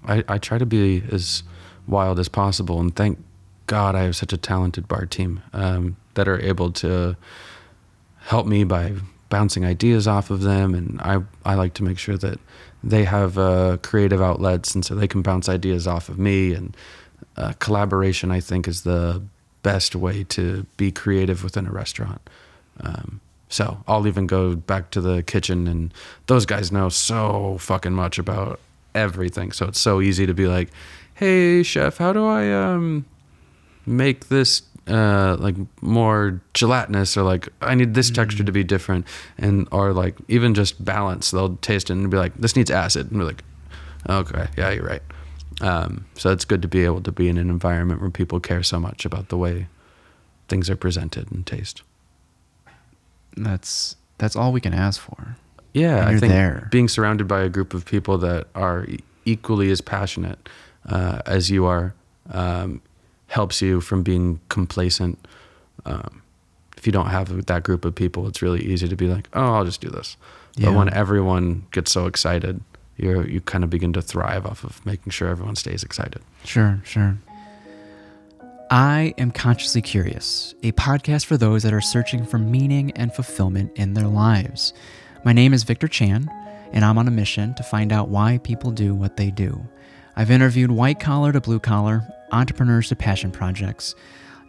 I try to be as wild as possible, and thank God I have such a talented bar team that are able to help me by bouncing ideas off of them, and I like to make sure that they have creative outlets, and so they can bounce ideas off of me, and collaboration, I think, is the best way to be creative within a restaurant. So I'll even go back to the kitchen, and those guys know so fucking much about everything. So it's so easy to be like, hey, chef, how do I make this like more gelatinous, or like I need this texture to be different, and or like even just balance. They'll taste it and be like, this needs acid, and we're like, okay, yeah, you're right. So it's good to be able to be in an environment where people care so much about the way things are presented and taste. That's all we can ask for. Yeah, I think being surrounded by a group of people that are equally as passionate as you are helps you from being complacent. If you don't have that group of people, it's really easy to be like, oh, I'll just do this. Yeah. But when everyone gets so excited, you kind of begin to thrive off of making sure everyone stays excited. Sure. I Am Consciously Curious, a podcast for those that are searching for meaning and fulfillment in their lives. My name is Victor Chan, and I'm on a mission to find out why people do what they do. I've interviewed white-collar to blue-collar, entrepreneurs to passion projects,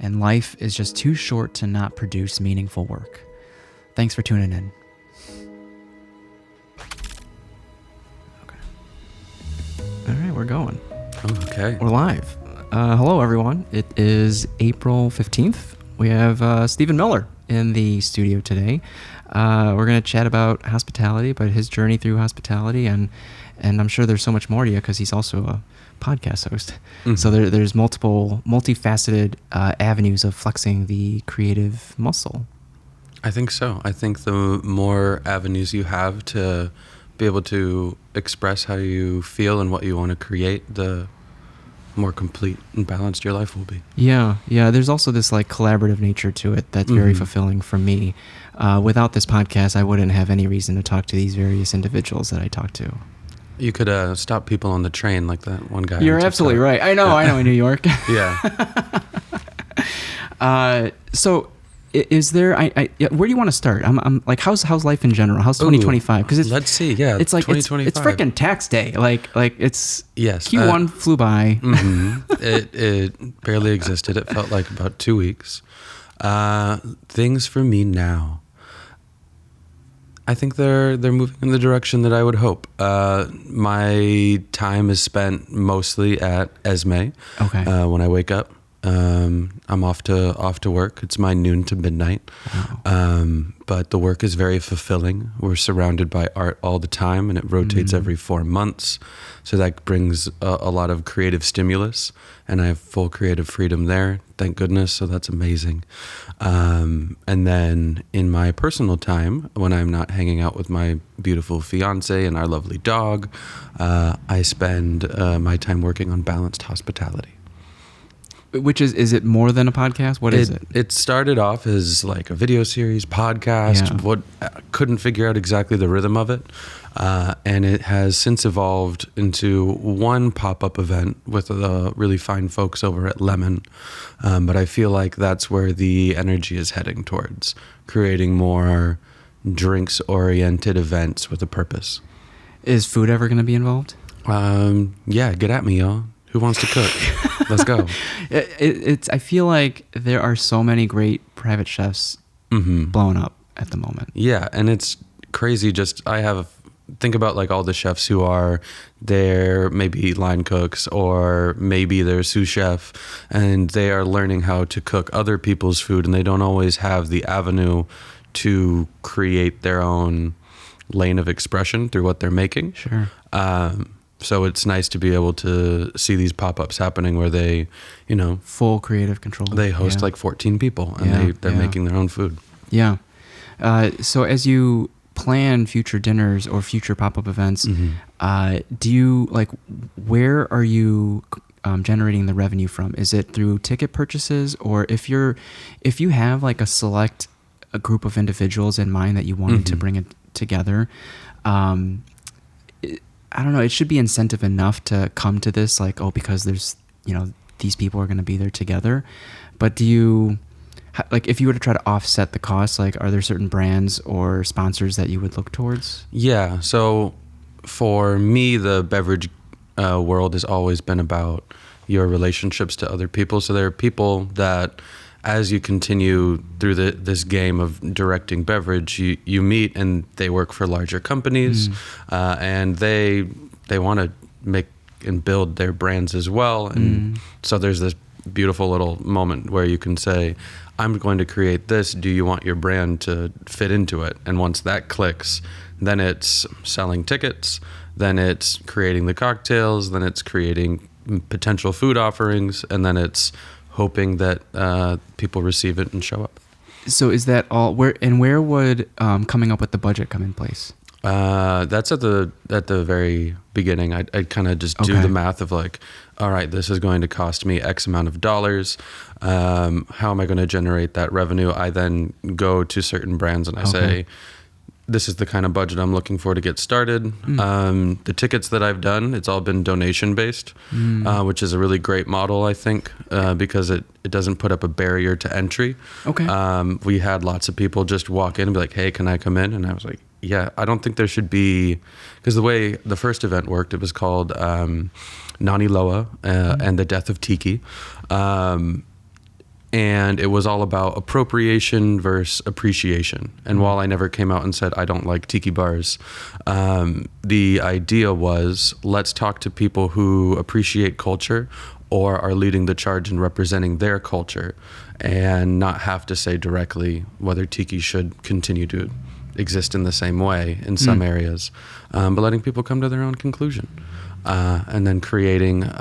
and life is just too short to not produce meaningful work. Thanks for tuning in. Okay. All right, we're going. Okay. We're live. Hello, everyone. It is April 15th. We have Stevan Miller in the studio today. We're going to chat about hospitality, about his journey through hospitality, and I'm sure there's so much more to you because he's also a podcast host. Mm-hmm. So there's multifaceted avenues of flexing the creative muscle. I think so. I think the more avenues you have to be able to express how you feel and what you want to create, the more complete and balanced your life will be. Yeah. There's also this like collaborative nature to it that's very fulfilling for me. Without this podcast, I wouldn't have any reason to talk to these various individuals that I talk to. You could stop people on the train like that one guy. You're absolutely right. I know in New York. Yeah. So is there, where do you want to start? I'm like, how's life in general? How's 2025? Because let's see. Yeah. It's like, 2025. it's freaking tax day. Like it's, yes. Q1 flew by. It barely existed. It felt like about 2 weeks. Things for me now. I think they're moving in the direction that I would hope. My time is spent mostly at Esmé. Okay. When I wake up, I'm off to work. It's my noon to midnight. Wow. But the work is very fulfilling. We're surrounded by art all the time, and it rotates every 4 months. So that brings a lot of creative stimulus, and I have full creative freedom there. Thank goodness. So that's amazing. And then in my personal time, when I'm not hanging out with my beautiful fiance and our lovely dog, I spend my time working on balanced hospitality. Which is it more than a podcast? What is it? It started off as like a video series, podcast. Yeah. Couldn't figure out exactly the rhythm of it. And it has since evolved into one pop-up event with the really fine folks over at Lemon. But I feel like that's where the energy is heading towards, creating more drinks-oriented events with a purpose. Is food ever going to be involved? Yeah, get at me, y'all. Who wants to cook? Let's go. I feel like there are so many great private chefs blowing up at the moment. Yeah, and it's crazy. Think about like all the chefs who are there, maybe line cooks, or maybe they're sous chef, and they are learning how to cook other people's food, and they don't always have the avenue to create their own lane of expression through what they're making. Sure. So it's nice to be able to see these pop-ups happening where they, full creative control. They host like 14 people, and they're making their own food. Yeah. So as you plan future dinners or future pop-up events, do you where are you generating the revenue from? Is it through ticket purchases, or if you have like a group of individuals in mind that you wanted to bring it together, I don't know, it should be incentive enough to come to this, like, oh, because there's, these people are going to be there together. But do you, like, if you were to try to offset the costs, like, are there certain brands or sponsors that you would look towards? Yeah. So for me, the beverage world has always been about your relationships to other people. So there are people that, as you continue through this game of directing beverage, you meet, and they work for larger companies, and they want to make and build their brands as well. And so there's this beautiful little moment where you can say, I'm going to create this. Do you want your brand to fit into it? And once that clicks, then it's selling tickets, then it's creating the cocktails, then it's creating potential food offerings, and then it's hoping that people receive it and show up. So is that all? Where would coming up with the budget come in place? That's at the very beginning. I'd kind of just do the math of like, all right, this is going to cost me X amount of dollars. How am I going to generate that revenue? I then go to certain brands and I say, this is the kind of budget I'm looking for to get started. The tickets that I've done, it's all been donation based, which is a really great model, I think, because it doesn't put up a barrier to entry. Okay. We had lots of people just walk in and be like, hey, can I come in? And I was like, yeah, I don't think there should be, because the way the first event worked, it was called Nani Loa and the Death of Tiki. And it was all about appropriation versus appreciation. And while I never came out and said, I don't like tiki bars, the idea was, let's talk to people who appreciate culture or are leading the charge and representing their culture, and not have to say directly whether tiki should continue to exist in the same way in some areas, but letting people come to their own conclusion. And then creating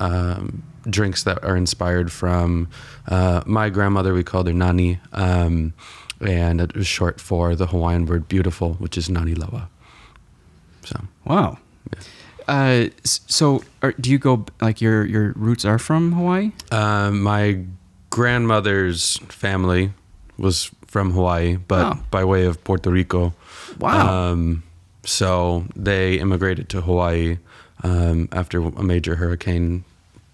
drinks that are inspired from my grandmother. We called her Nani, and it was short for the Hawaiian word beautiful, which is Nani Loa. So wow. Yeah. So do you go, like, your roots are from Hawaii? My grandmother's family was from Hawaii, but by way of Puerto Rico. Wow. So they immigrated to Hawaii after a major hurricane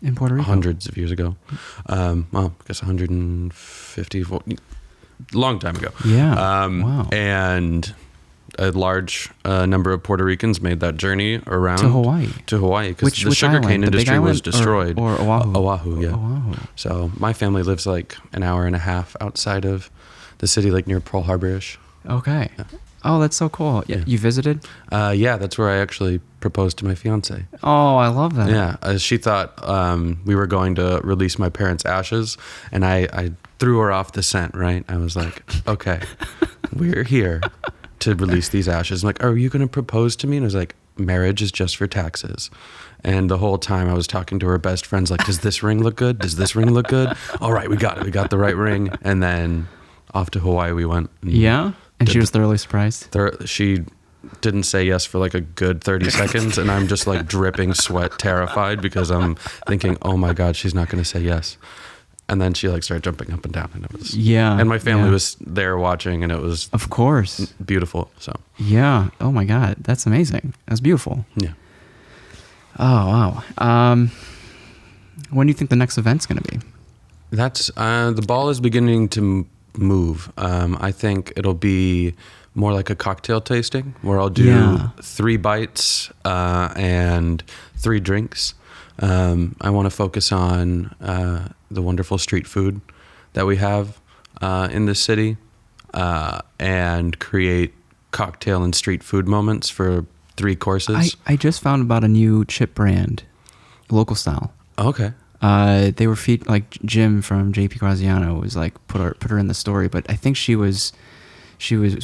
in Puerto Rico, hundreds of years ago. Well, I guess 150, long time ago. Yeah. Wow. And a large number of Puerto Ricans made that journey around to Hawaii because the sugarcane industry was destroyed. Or Oahu. Oahu, yeah. Oahu. So my family lives like an hour and a half outside of the city, like near Pearl Harbor-ish. Okay. Yeah. Oh, that's so cool. Yeah. You visited? Yeah, that's where I actually proposed to my fiance. Oh, I love that. Yeah, she thought we were going to release my parents' ashes, and I threw her off the scent, right? I was like, okay, we're here to release these ashes. I'm like, are you going to propose to me? And I was like, marriage is just for taxes. And the whole time I was talking to her best friends, like, does this ring look good? Does this ring look good? All right, we got it. We got the right ring. And then off to Hawaii we went. Yeah? And she was thoroughly surprised? She didn't say yes for like a good 30 seconds. And I'm just like dripping sweat, terrified, because I'm thinking, oh my God, she's not going to say yes. And then she like started jumping up and down, and it was, and my family was there watching, and it was, of course, beautiful. So yeah. Oh my God. That's amazing. That's beautiful. Yeah. Oh, wow. When do you think the next event's going to be? That's, the ball is beginning to move. I think it'll be more like a cocktail tasting where I'll do 3 bites, and 3 drinks. I want to focus on, the wonderful street food that we have, in the city, and create cocktail and street food moments for 3 courses. I just found about a new chip brand, local style. Okay. They were like Jim from JP Graziano was like put her in the story, but I think she was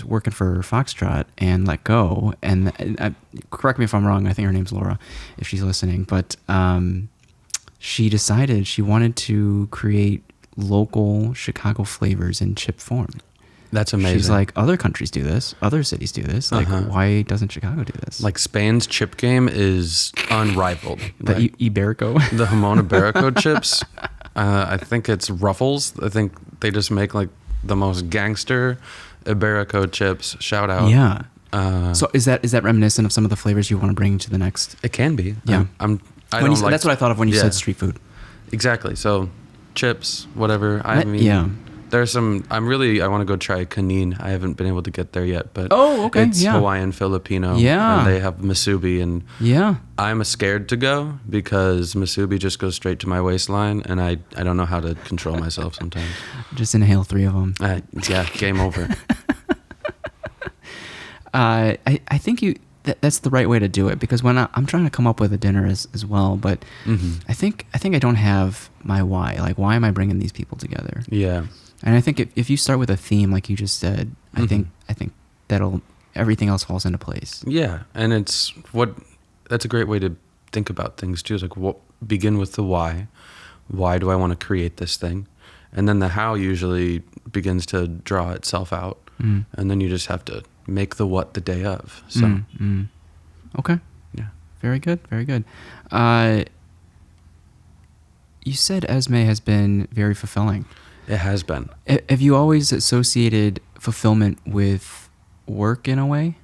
working for Foxtrot and let go. And correct me if I'm wrong. I think her name's Laura, if she's listening. But she decided she wanted to create local Chicago flavors in chip form. That's amazing. She's like, other countries do this, other cities do this. Like, why doesn't Chicago do this? Like, Spain's chip game is unrivaled. The right? Iberico. The Jamon Iberico chips. I think it's Ruffles. I think they just make like the most gangster Iberico chips. Shout out. Yeah. So is that reminiscent of some of the flavors you want to bring to the next? It can be. Yeah. That's what I thought of when you said street food. Exactly. So chips, whatever. There's some, I want to go try canine. I haven't been able to get there yet, but it's Hawaiian Filipino. Yeah. And they have musubi, and I'm scared to go because musubi just goes straight to my waistline, and I don't know how to control myself sometimes. Just inhale 3 of them. Game over. I think that's the right way to do it, because when I'm trying to come up with a dinner as well, but I think I don't have my why. Like, why am I bringing these people together? Yeah. And I think if you start with a theme, like you just said, I think that'll, everything else falls into place. Yeah, and that's a great way to think about things too. Is like, begin with the why. Why do I want to create this thing? And then the how usually begins to draw itself out, and then you just have to make the what the day of. So, okay, yeah, very good, very good. You said Esmé has been very fulfilling. It has been. Have you always associated fulfillment with work in a way?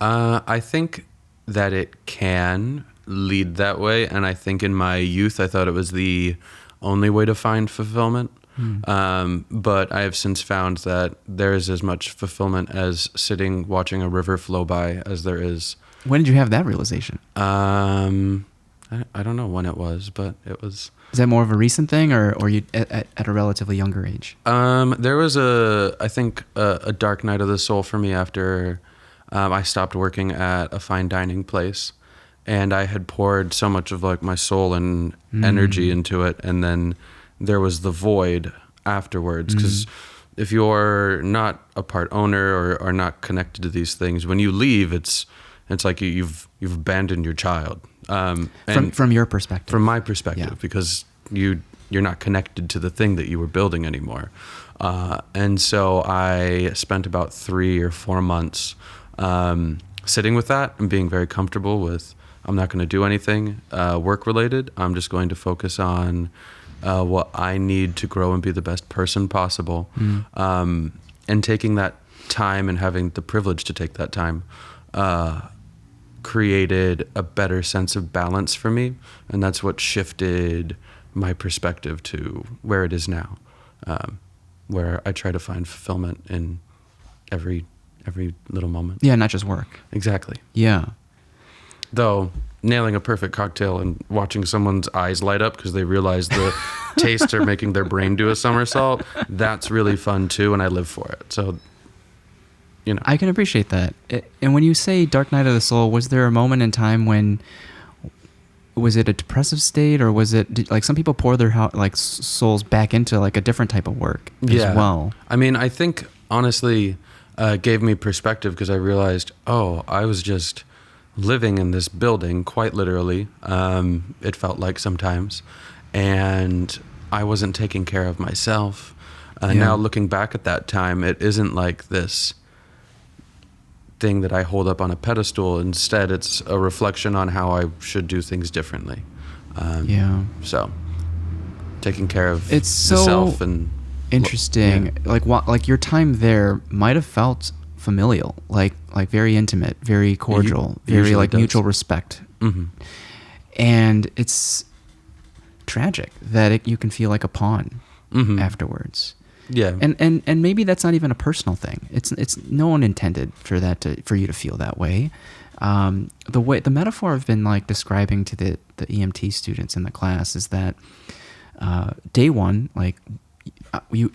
I think that it can lead that way, and I think in my youth I thought it was the only way to find fulfillment. But I have since found that there is as much fulfillment as sitting watching a river flow by as there is. When did you have that realization? I don't know when it was, but it was. Is that more of a recent thing, or you at a relatively younger age? There was I think a dark night of the soul for me after I stopped working at a fine dining place, and I had poured so much of like my soul and energy into it, and then there was the void afterwards, because if you're not a part owner or are not connected to these things, when you leave, it's like you've abandoned your child. From your perspective. From my perspective, because you're not connected to the thing that you were building anymore. And so I spent about 3 or 4 months sitting with that and being very comfortable with, I'm not going to do anything work related. I'm just going to focus on what I need to grow and be the best person possible. And taking that time and having the privilege to take that time created a better sense of balance for me, and that's what shifted my perspective to where it is now, where I try to find fulfillment in every little moment. Yeah, not just work. Exactly. Yeah. Though nailing a perfect cocktail and watching someone's eyes light up because they realize the tastes are making their brain do a somersault, that's really fun too, and I live for it. So, you know. I can appreciate that. And when you say dark night of the soul, was there a moment in time when, was it a depressive state, or was it like some people pour their souls back into like a different type of work as well? I mean, I think honestly gave me perspective, because I realized, I was just living in this building, quite literally. It felt like sometimes, and I wasn't taking care of myself. Now looking back at that time, it isn't like this thing that I hold up on a pedestal. Instead, it's a reflection on how I should do things differently. So taking care of yourself and interesting. Like your time there might have felt familial, like very intimate, very cordial, very like mutual respect. And it's tragic that you can feel like a pawn afterwards. Yeah. And maybe that's not even a personal thing. It's no one intended for you to feel that way. The metaphor I've been like describing to the EMT students in the class is that day one, like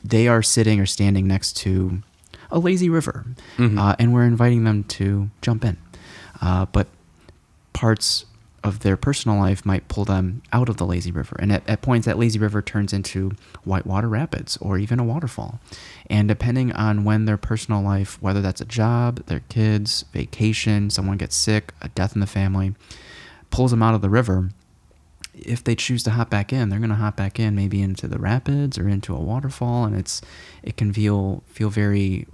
they are sitting or standing next to a lazy river, and we're inviting them to jump in. But parts of their personal life might pull them out of the lazy river. And at points, that lazy river turns into whitewater rapids or even a waterfall. And depending on when their personal life, whether that's a job, their kids, vacation, someone gets sick, a death in the family, pulls them out of the river, if they choose to hop back in, they're going to hop back in maybe into the rapids or into a waterfall. And it can feel very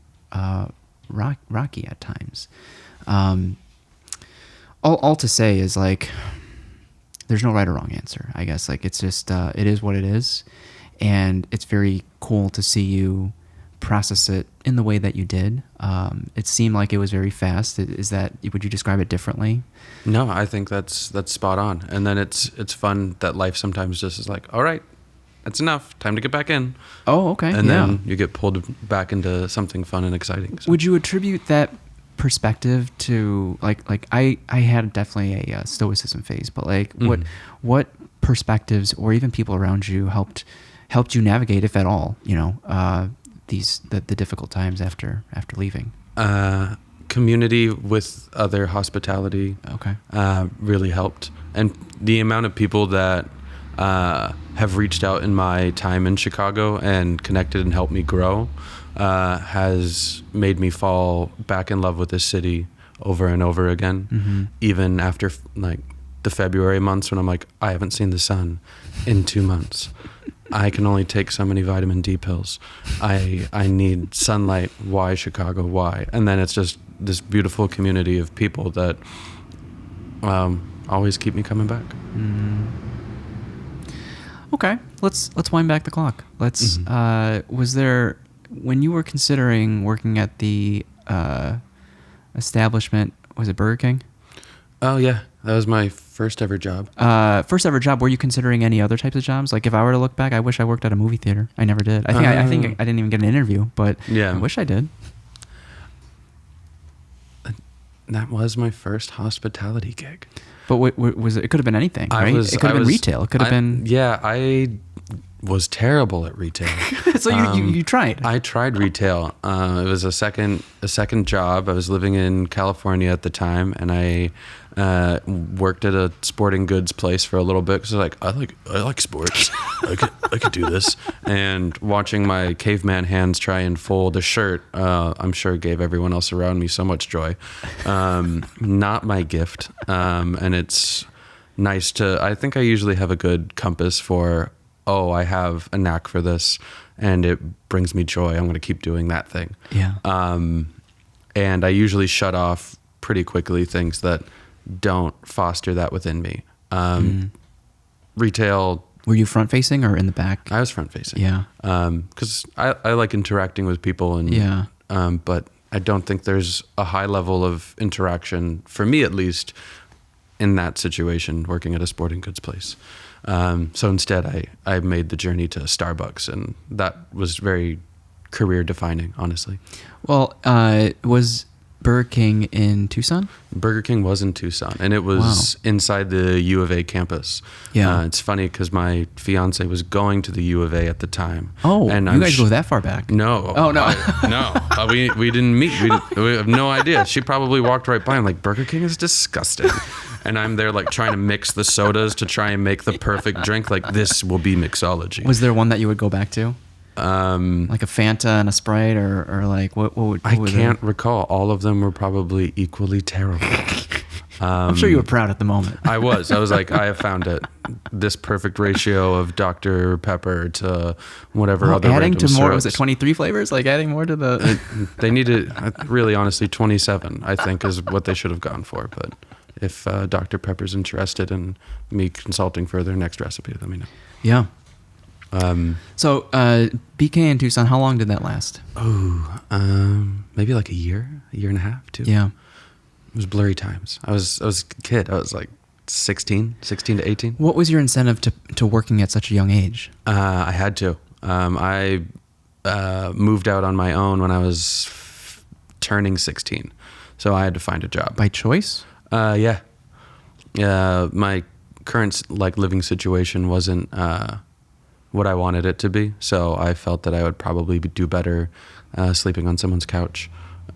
rocky at times. All to say is like, there's no right or wrong answer, I guess. Like, it's just, it is what it is. And it's very cool to see you process it in the way that you did? It seemed like it was very fast. Would you describe it differently? No, I think that's spot on. And then it's fun that life sometimes just is like, all right, that's enough. Time to get back in. Oh, okay. And then you get pulled back into something fun and exciting. So. Would you attribute that perspective to like I had definitely a stoicism phase, but like what perspectives or even people around you helped you navigate, if at all, the difficult times after leaving? Community with other hospitality. Okay. Really helped, and the amount of people that have reached out in my time in Chicago and connected and helped me grow has made me fall back in love with this city over and over again, even after like the February months when I'm like, I haven't seen the sun in 2 months. I can only take so many vitamin D pills. I need sunlight. Why Chicago? Why? And then it's just this beautiful community of people that always keep me coming back. Okay, let's wind back the clock. Was there, when you were considering working at the establishment, was it Burger King? Oh yeah, that was my first ever job. Were you considering any other types of jobs? Like, if I were to look back, I wish I worked at a movie theater. I never did. I think I didn't even get an interview, but yeah. I wish I did. That was my first hospitality gig. But what was it? It could have been anything, right? It could have been retail. It could have been. Yeah, I was terrible at retail. So you tried. I tried retail. It was a second job. I was living in California at the time, and I worked at a sporting goods place for a little bit because I like sports. I could do this. And watching my caveman hands try and fold a shirt, I'm sure gave everyone else around me so much joy. Not my gift. And it's nice to. I think I usually have a good compass for. Oh, I have a knack for this, and it brings me joy. I'm going to keep doing that thing. Yeah. And I usually shut off pretty quickly things that don't foster that within me. Retail. Were you front facing or in the back? I was front facing. Yeah. Because I like interacting with people, and yeah. But I don't think there's a high level of interaction, for me at least, in that situation, working at a sporting goods place. So instead, I made the journey to Starbucks, and that was very career defining, honestly. Well, was Burger King in Tucson? Burger King was in Tucson, and it was inside the U of A campus. Yeah. It's funny because my fiance was going to the U of A at the time. Oh, and you guys go that far back? No. Oh, no. No. We didn't meet. We have no idea. She probably walked right by. I'm like, Burger King is disgusting. And I'm there like trying to mix the sodas to try and make the perfect drink. Like, this will be mixology. Was there one that you would go back to? Like a Fanta and a Sprite, or like what I can't recall. All of them were probably equally terrible. I'm sure you were proud at the moment. I was like, I have found it. This perfect ratio of Dr. Pepper to whatever other adding to more, syrups. was it 23 flavors? Like adding more to the... They needed, really honestly, 27, I think, is what they should have gone for. But if Dr. Pepper's interested in me consulting for their next recipe, let me know. Yeah. So BK in Tucson, how long did that last? Maybe like a year and a half, too. Yeah. It was blurry times. I was a kid. I was like 16 to 18. What was your incentive to working at such a young age? I had to. I moved out on my own when I was turning 16. So I had to find a job. By choice? Yeah. My current living situation wasn't what I wanted it to be. So I felt that I would probably do better sleeping on someone's couch.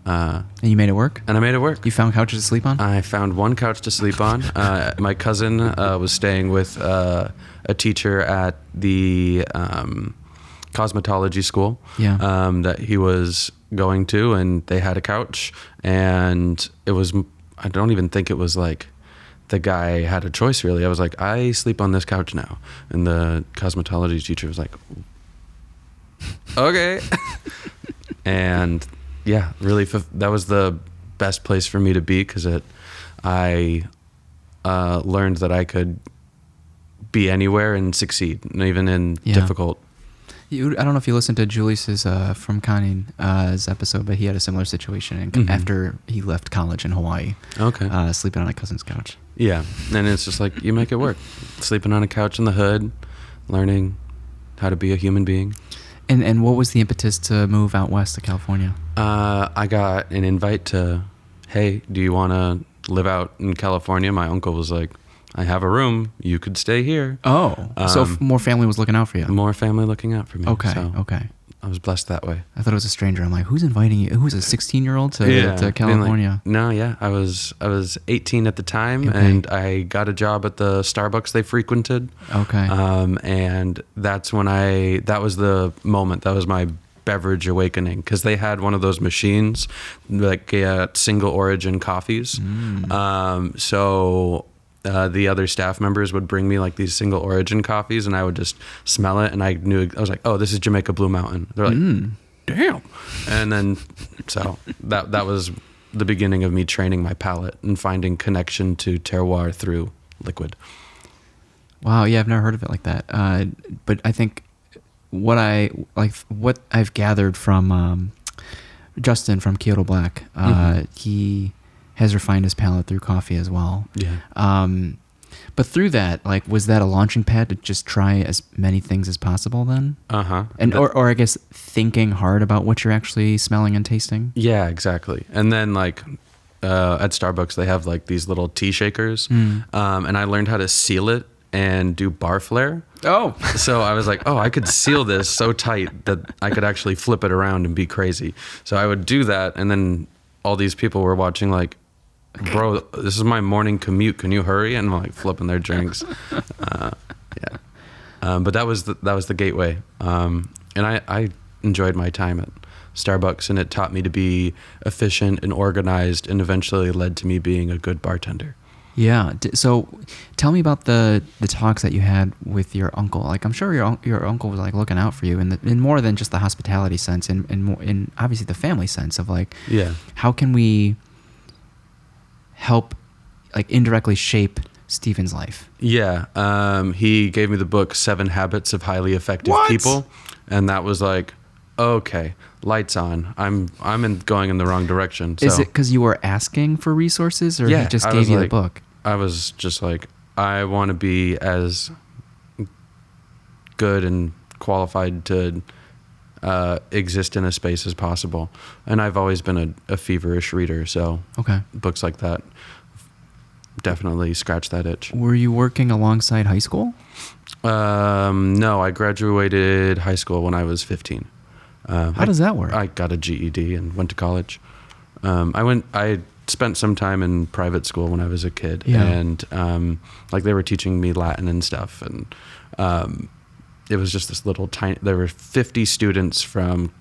And you made it work? And I made it work. You found couches to sleep on? I found one couch to sleep on. My cousin was staying with a teacher at the cosmetology school that he was going to, and they had a couch. And it was, I don't even think it was like the guy had a choice, really. I was like, I sleep on this couch now. And the cosmetology teacher was like, okay. And yeah, really, that was the best place for me to be, because I learned that I could be anywhere and succeed, and even in difficult I don't know if you listened to Julius's from Conning's episode, but he had a similar situation after he left college in Hawaii. Okay. Sleeping on a cousin's couch. Yeah, and it's just like you make it work. Sleeping on a couch in the hood, learning how to be a human being. And what was the impetus to move out west to California? I got an invite to, hey, do you want to live out in California? My uncle was like, I have a room. You could stay here. Oh, so more family was looking out for you. More family looking out for me. Okay, so okay. I was blessed that way. I thought it was a stranger. I'm like, who's inviting you? Who's a 16-year-old to California? I was 18 at the time, Okay. and I got a job at the Starbucks they frequented. Okay. And that's when that was the moment. That was my beverage awakening, because they had one of those machines, like single origin coffees. So the other staff members would bring me like these single origin coffees, and I would just smell it, and I was like, oh, this is Jamaica Blue Mountain. They're like, damn. And then so that was the beginning of me training my palate and finding connection to terroir through liquid. Wow, yeah, I've never heard of it like that. But I think what I've gathered from Justin from Kyoto Black, he has refined his palate through coffee as well. Yeah. But through that, like, was that a launching pad to just try as many things as possible then? And or I guess thinking hard about what you're actually smelling and tasting? Yeah, exactly. And then like at Starbucks, they have like these little tea shakers. And I learned how to seal it and do bar flare. Oh. So I was like, oh, I could seal this so tight that I could actually flip it around and be crazy. So I would do that, and then all these people were watching like, bro, this is my morning commute. Can you hurry? And I'm like flipping their drinks. But that was the gateway. And I enjoyed my time at Starbucks, and it taught me to be efficient and organized, and eventually led to me being a good bartender. Yeah. So tell me about the talks that you had with your uncle. Like, I'm sure your uncle was like looking out for you in more than just the hospitality sense, and more in obviously the family sense of like, how can we help like indirectly shape Steven's life? Yeah. He gave me the book 7 Habits of Highly Effective People, and that was like, okay, lights on. I'm going in the wrong direction. So. Is it because you were asking for resources, or he just gave you the book? I was just like, I want to be as good and qualified to exist in a space as possible. And I've always been a feverish reader, so books like that definitely scratch that itch. Were you working alongside high school? No, I graduated high school when I was 15. How does that work? I got a GED and went to college. I spent some time in private school when I was a kid, and like they were teaching me Latin and stuff, and it was just this little tiny. There were 50 students from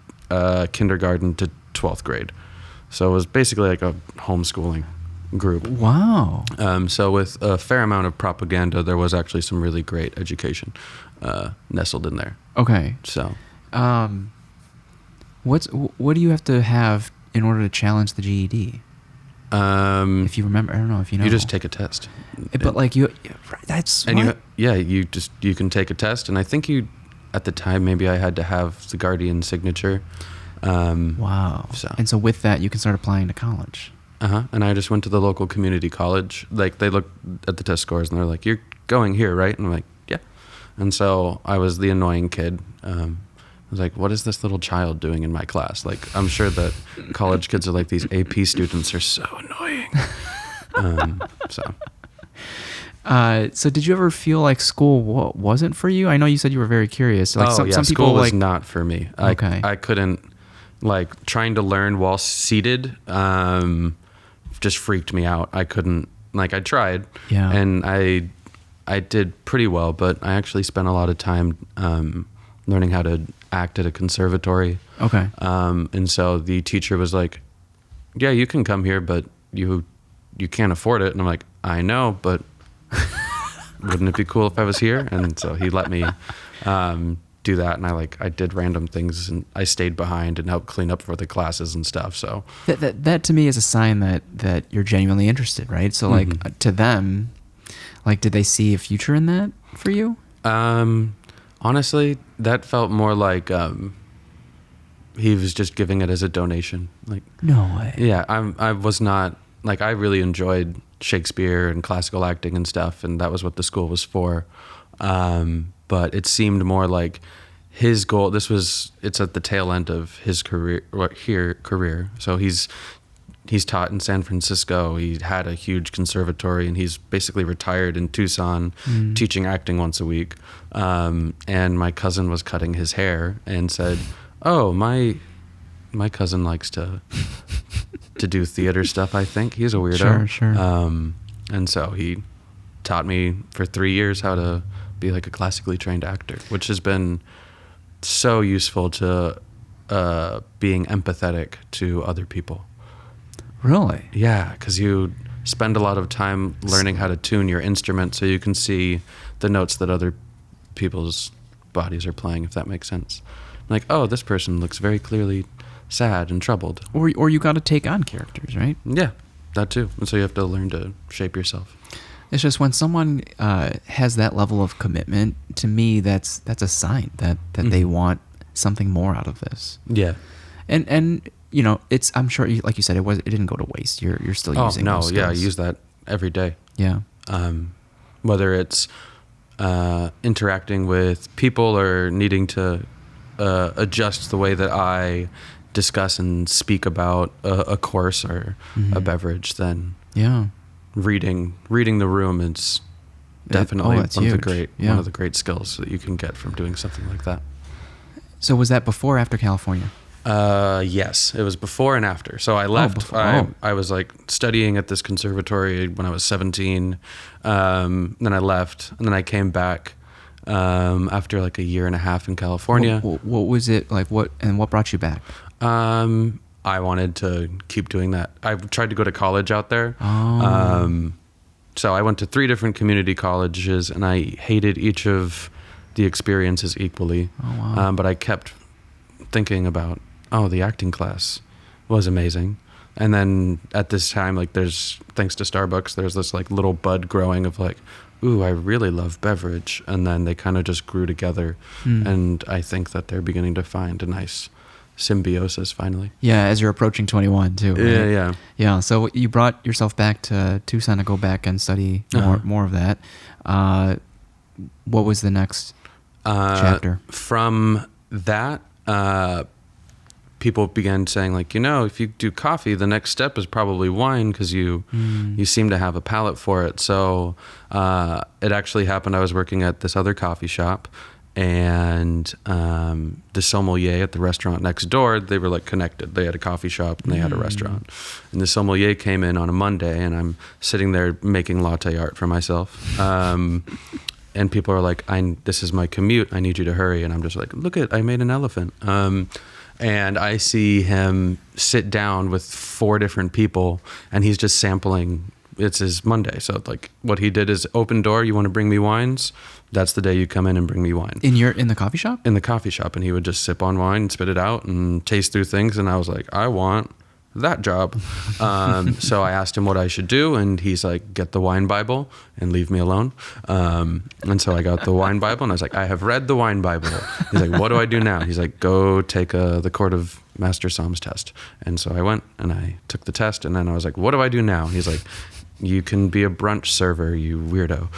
kindergarten to 12th grade, so it was basically like a homeschooling group. Wow. So with a fair amount of propaganda, there was actually some really great education nestled in there. Okay. So, what do you have to have in order to challenge the GED? If you remember, I don't know if you know. You just take a test. But like that's and what? You can take a test, and I think at the time maybe I had to have the guardian signature. Wow. So with that, you can start applying to college. And I just went to the local community college. Like they looked at the test scores and they're like, "You're going here, right?" And I'm like, "Yeah." And so I was the annoying kid. I was like, what is this little child doing in my class? Like, I'm sure that college kids are like, these AP students are so annoying. So did you ever feel like school wasn't for you? I know you said you were very curious. Like some people school was like, not for me. I couldn't, like, trying to learn while seated just freaked me out. I couldn't, like, I tried. Yeah. And I did pretty well, but I actually spent a lot of time learning how to act at a conservatory. Okay. And so the teacher was like, yeah, you can come here, but you can't afford it. And I'm like, I know, but wouldn't it be cool if I was here? And so he let me do that. And I did random things, and I stayed behind and helped clean up for the classes and stuff. So that to me is a sign that you're genuinely interested, right? So like to them, like, did they see a future in that for you? Honestly, that felt more like he was just giving it as a donation. Like, No way. yeah, I was not like, I really enjoyed Shakespeare and classical acting and stuff, and that was what the school was for. But it seemed more like his goal. It's at the tail end of his career. So he's taught in San Francisco. He had a huge conservatory, and he's basically retired in Tucson, teaching acting once a week. And my cousin was cutting his hair and said, "Oh, my cousin likes to do theater stuff. I think he's a weirdo." Sure. And so he taught me for 3 years how to be like a classically trained actor, which has been so useful to being empathetic to other people. Really? Yeah, because you spend a lot of time learning how to tune your instrument so you can see the notes that other people's bodies are playing, if that makes sense. Like, oh, this person looks very clearly sad and troubled. Or you got to take on characters, right? Yeah, that too. And so you have to learn to shape yourself. It's just when someone has that level of commitment, to me, that's a sign that they want something more out of this. Yeah. And you know, it's, I'm sure, like you said, it didn't go to waste. You're still using those skills. Yeah, I use that every day. Yeah. Whether it's interacting with people or needing to adjust the way that I discuss and speak about a course or a beverage, then Yeah. reading the room is definitely one of the great skills that you can get from doing something like that. So was that before or after California? Yes, it was before and after. So I left. I was like studying at this conservatory when I was 17. Then I left, and then I came back after like a year and a half in California. What was it like? What brought you back? I wanted to keep doing that. I tried to go to college out there. So I went to 3 different community colleges, and I hated each of the experiences equally. Oh, wow. But I kept thinking about, the acting class was amazing. And then at this time, like, there's, thanks to Starbucks, there's this like little bud growing of like, ooh, I really love beverage. And then they kind of just grew together. And I think that they're beginning to find a nice symbiosis finally. Yeah, as you're approaching 21 too. Right? Yeah. So you brought yourself back to Tucson to go back and study more of that. What was the next chapter? From that, people began saying, like, if you do coffee, the next step is probably wine, because you seem to have a palate for it. So it actually happened. I was working at this other coffee shop, and the sommelier at the restaurant next door, they were like connected. They had a coffee shop and they had a restaurant. And the sommelier came in on a Monday, and I'm sitting there making latte art for myself. And people are like, this is my commute. I need you to hurry. And I'm just like, look I made an elephant. And I see him sit down with 4 different people, and he's just sampling. It's his Monday. So like what he did is, open door, you want to bring me wines? That's the day you come in and bring me wine. In the coffee shop? In the coffee shop. And he would just sip on wine and spit it out and taste through things. And I was like, I want that job. So I asked him what I should do, and he's like, get the wine Bible and leave me alone. And so I got the wine Bible, and I was like, I have read the wine Bible. He's like, what do I do now? He's like, go take the Court of Master Psalms test. And so I went and I took the test, and then I was like, what do I do now? He's like, you can be a brunch server, you weirdo.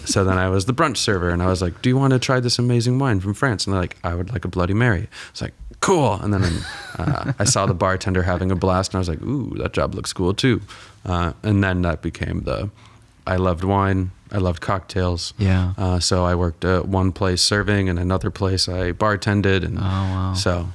So then I was the brunch server, and I was like, do you want to try this amazing wine from France? And they're like, I would like a Bloody Mary. It's like, cool. And then I saw the bartender having a blast, and I was like, ooh, that job looks cool too. And then that became I loved wine. I loved cocktails. Yeah. So I worked at one place serving, and another place I bartended. And wow. So.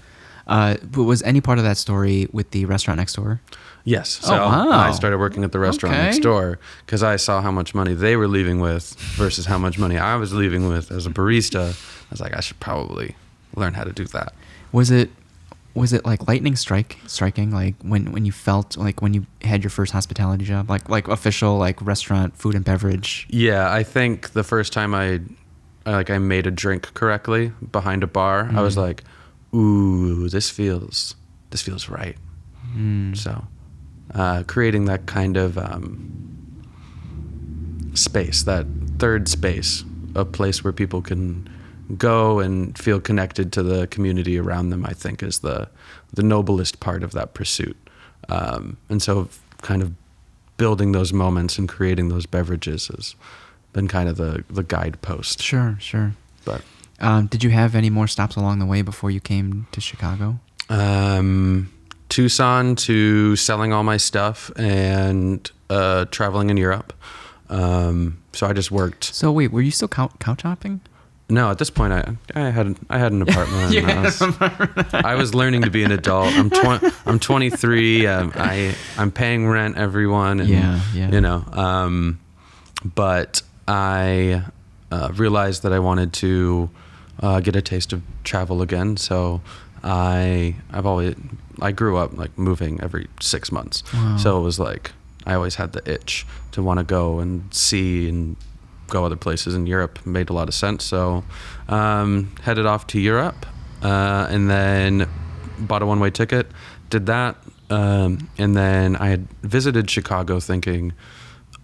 But was any part of that story with the restaurant next door? Yes. So I started working at the restaurant next door, because I saw how much money they were leaving with versus how much money I was leaving with as a barista. I was like, I should probably learn how to do that. Was it like lightning striking, like when you felt like when you had your first hospitality job, like official, like restaurant food and beverage? Yeah, I think the first time I made a drink correctly behind a bar, I was like, ooh, this feels right. So creating that kind of space, that third space, a place where people can go and feel connected to the community around them, I think is the noblest part of that pursuit. And so kind of building those moments and creating those beverages has been kind of the guidepost. Sure. But did you have any more stops along the way before you came to Chicago? Tucson to selling all my stuff and traveling in Europe. So I just worked. So wait, were you still couch hopping? No, at this point I had an apartment. I was learning to be an adult. I'm 23. I'm paying rent, everyone. And, you know, but I realized that I wanted to get a taste of travel again. So I grew up like moving every 6 months. Wow. So it was like I always had the itch to want to go and see and go other places in Europe. Made a lot of sense. So headed off to Europe and then bought a one-way ticket, did that. And then I had visited Chicago thinking,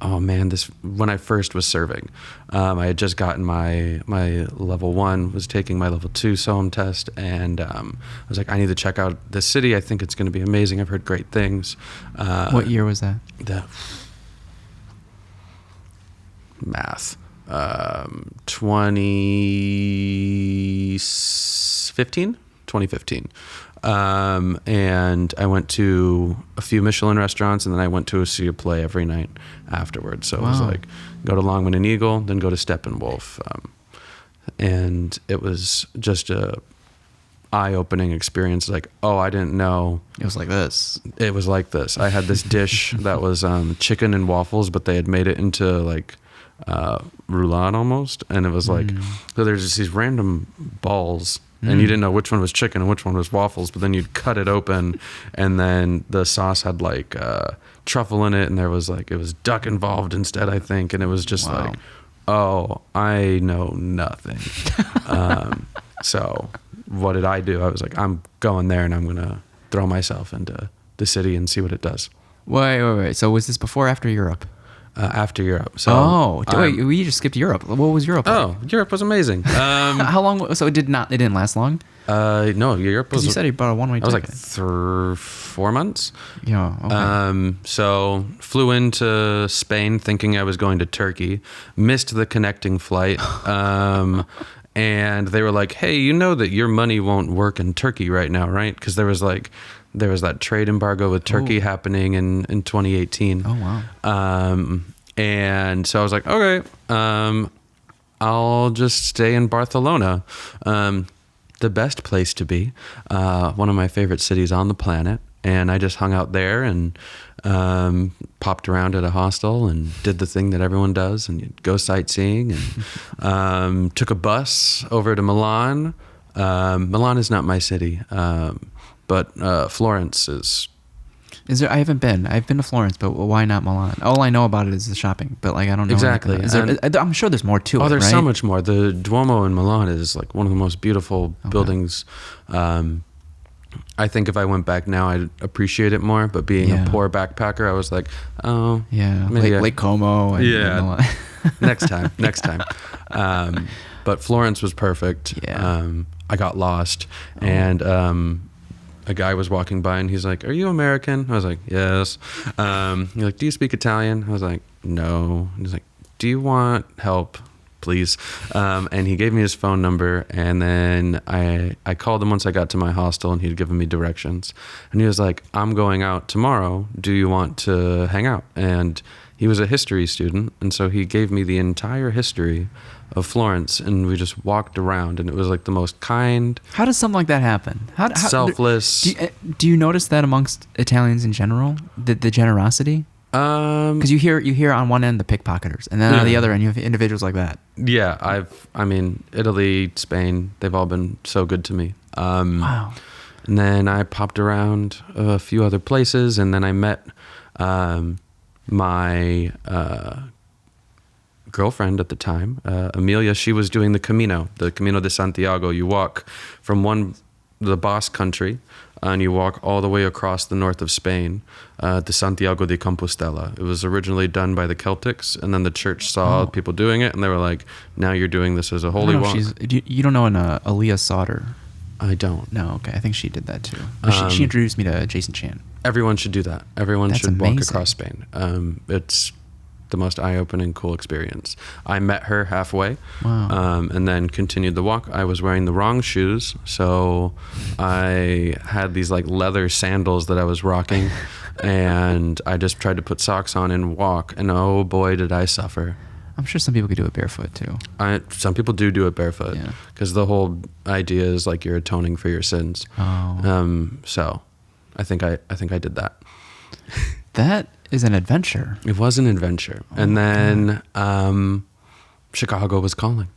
oh man, when I first was serving, I had just gotten my level 1, was taking my level 2 SOM test, and I was like, I need to check out this city. I think it's going to be amazing. I've heard great things. What year was that? Math. 2015. And I went to a few Michelin restaurants, and then I went to see a play every night afterwards. So it was like, go to Longman and Eagle, then go to Steppenwolf. And it was just a eye-opening experience. Like, oh, I didn't know. It was like this. It was like this. I had this dish that was chicken and waffles, but they had made it into like roulade almost. And it was like, so there's just these random balls, and you didn't know which one was chicken and which one was waffles, but then you'd cut it open, and then the sauce had like truffle in it, and there was like, it was duck involved instead, I think. And it was just like, oh, I know nothing. So what did I do? I was like, I'm going there and I'm going to throw myself into the city and see what it does. Wait. So was this before or after Europe? After Europe. So, wait, we just skipped Europe. What was Europe like? Oh, Europe was amazing. How long? So it didn't last long? No, Europe was. You said you bought a one-way ticket. I was like 4 months. Yeah. Okay. So flew into Spain thinking I was going to Turkey, missed the connecting flight. And they were like, hey, you know that your money won't work in Turkey right now, right? Because there was that trade embargo with Turkey happening in 2018. Oh, wow. And so I was like, okay, I'll just stay in Barcelona. The best place to be, one of my favorite cities on the planet. And I just hung out there and popped around at a hostel and did the thing that everyone does, and you'd go sightseeing, and took a bus over to Milan. Milan is not my city, but Florence is. Is there? I haven't been. I've been to Florence, but why not Milan? All I know about it is the shopping, but like I don't know exactly. I'm sure there's more to it. Oh, there's right? so much more. The Duomo in Milan is like one of the most beautiful buildings. I think if I went back now, I'd appreciate it more. But being a poor backpacker, I was like, oh, yeah, Lake Como. And next time. But Florence was perfect. Yeah. I got lost, and a guy was walking by, and he's like, "Are you American?" I was like, "Yes." He's like, "Do you speak Italian?" I was like, "No." He's like, "Do you want help, please?" And he gave me his phone number, and then I called him once I got to my hostel, and he'd given me directions. And he was like, "I'm going out tomorrow. Do you want to hang out?" And he was a history student, and so he gave me the entire history of Florence, and we just walked around, and it was like the most kind. How does something like that happen? How selfless. Do you notice that amongst Italians in general, the generosity? Because you hear on one end the pickpocketers, and then on the other end you have individuals like that. Yeah, I mean, Italy, Spain, they've all been so good to me. Wow. And then I popped around a few other places, and then I met my girlfriend at the time, Amelia. She was doing the Camino de Santiago. You walk from the Basque country and you walk all the way across the north of Spain to Santiago de Compostela. It was originally done by the Celtics, and then the church saw people doing it, and they were like, now you're doing this as a holy walk. You don't know an Aaliyah Sauter? I don't. No, okay. I think she did that too. But she introduced me to Jason Chan. Everyone should do that. Everyone That's should walk amazing. across Spain. It's the most eye-opening, cool experience. I met her halfway, and then continued the walk. I was wearing the wrong shoes, so I had these like leather sandals that I was rocking, and I just tried to put socks on and walk, and oh boy, did I suffer. I'm sure some people could do it barefoot too. Some people do it barefoot, because the whole idea is like you're atoning for your sins. So I think I did that. That is an adventure. It was an adventure. And then Chicago was calling.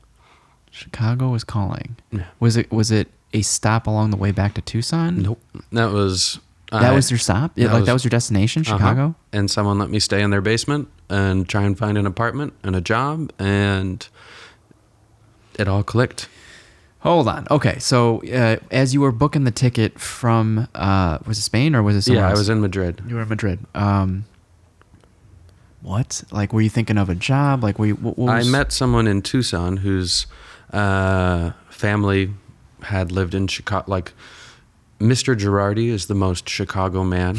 Chicago was calling. Yeah. Was it a stop along the way back to Tucson? Nope. That was your stop? That was your destination, Chicago? And someone let me stay in their basement and try and find an apartment and a job, and it all clicked. Hold on. Okay, so as you were booking the ticket from, was it Spain or was it somewhere else? I was in Madrid. You were in Madrid. What? Like, were you thinking of a job? Like, what was... I met someone in Tucson whose family had lived in Chicago. Like, Mr. Girardi is the most Chicago man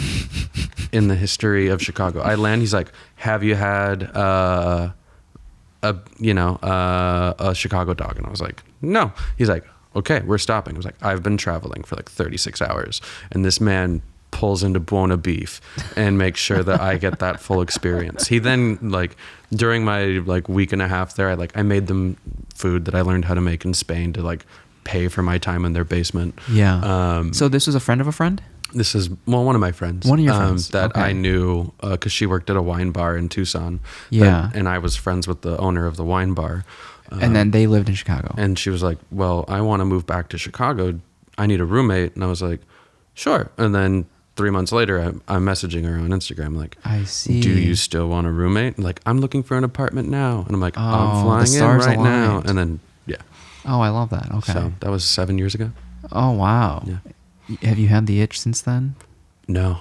in the history of Chicago. I land, he's like, have you had a Chicago dog? And I was like, no. He's like, okay, we're stopping. I was like, I've been traveling for like 36 hours, and this man pulls into Buona Beef and makes sure that I get that full experience. He then, like, during my like week and a half there, I made them food that I learned how to make in Spain to like pay for my time in their basement. Yeah. So this was a friend of a friend? This is, one of my friends. One of your friends. That Okay. I knew because she worked at a wine bar in Tucson. Yeah. And I was friends with the owner of the wine bar. And then they lived in Chicago. And she was like, well, I want to move back to Chicago. I need a roommate. And I was like, sure. And then 3 months later, I'm messaging her on Instagram like, I see. do you still want a roommate? And like, I'm looking for an apartment now. And I'm like, I'm the flying in stars right now. aligned. And then, yeah. Oh, I love that. Okay. So that was 7 years ago. Oh, wow. Yeah. Have you had the itch since then? No.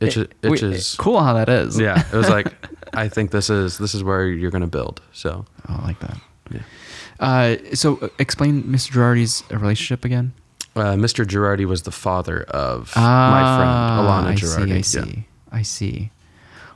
Itches. Cool how that is. Yeah. It was like, I think this is where you're going to build. So. Oh, I like that. Yeah. So explain Mr. Girardi's relationship again. Mr. Girardi was the father of my friend, Alana Girardi. I see.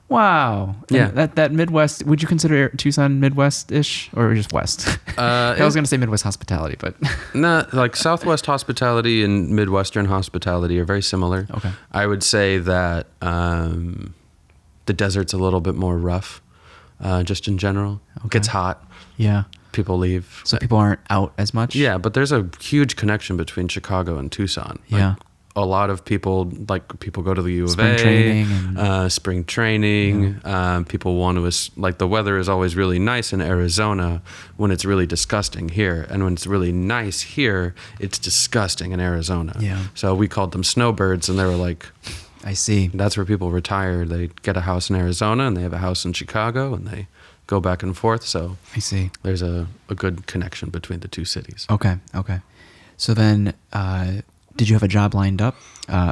Wow. Yeah. And that Midwest, would you consider Tucson Midwest-ish or just West? I was going to say Midwest hospitality, but... No, like Southwest hospitality and Midwestern hospitality are very similar. Okay. I would say that the desert's a little bit more rough, just in general. Okay. It gets hot. Yeah. People leave. So people aren't out as much? Yeah, but there's a huge connection between Chicago and Tucson. Yeah. A lot of people go to the U of Spring A, training spring training. People want to, like, the weather is always really nice in Arizona when it's really disgusting here. And when it's really nice here, it's disgusting in Arizona. Yeah. So we called them snowbirds, and they were like, I see. that's where people retire. They get a house in Arizona, and they have a house in Chicago, and they go back and forth. So I see. there's a good connection between the two cities. Okay. So then... did you have a job lined up,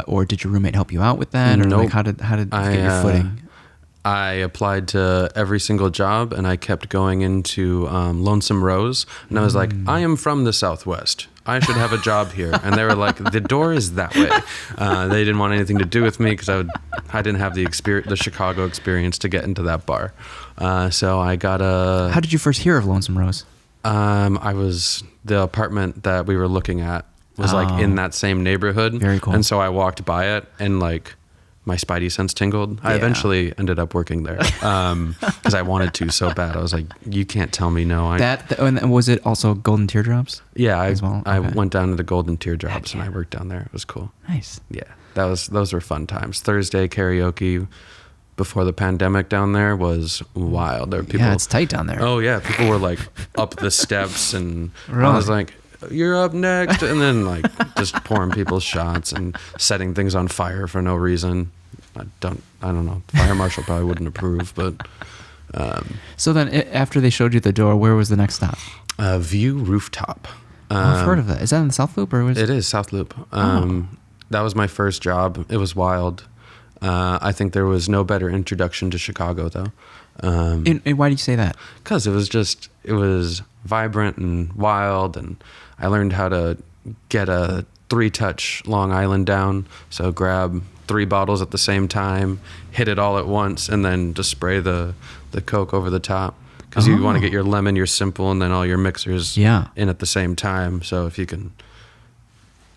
or did your roommate help you out with that, or Nope. like how did you get your footing? I applied to every single job, and I kept going into Lonesome Rose, and I was like, I am from the Southwest. I should have a job here. And they were like, the door is that way. They didn't want anything to do with me because I didn't have the Chicago experience to get into that bar. So I got a... How did you first hear of Lonesome Rose? The apartment that we were looking at was like in that same neighborhood. Very cool. And so I walked by it, and like my spidey sense tingled. I eventually ended up working there because I wanted to so bad. I was like, you can't tell me no. And was it also Golden Teardrops? Yeah, as well? I Okay. went down to the Golden Teardrops and I worked down there. It was cool. Nice. Yeah, those were fun times. Thursday karaoke before the pandemic down there was wild. There were people. Yeah, it's tight down there. Oh yeah, people were like up the steps, and Really? I was like, you're up next, and then like just pouring people's shots and setting things on fire for no reason. I don't know. Fire marshal probably wouldn't approve, but. So then, after they showed you the door, where was the next stop? View Rooftop. I've heard of that. Is that in the South Loop, or was It is South Loop. That was my first job. It was wild. I think there was no better introduction to Chicago, though. And why do you say that? Because it was vibrant and wild, and I learned how to get a 3-touch Long Island down. So grab 3 bottles at the same time, hit it all at once, and then just spray the Coke over the top. Because you want to get your lemon, your simple, and then all your mixers in at the same time. So if you can...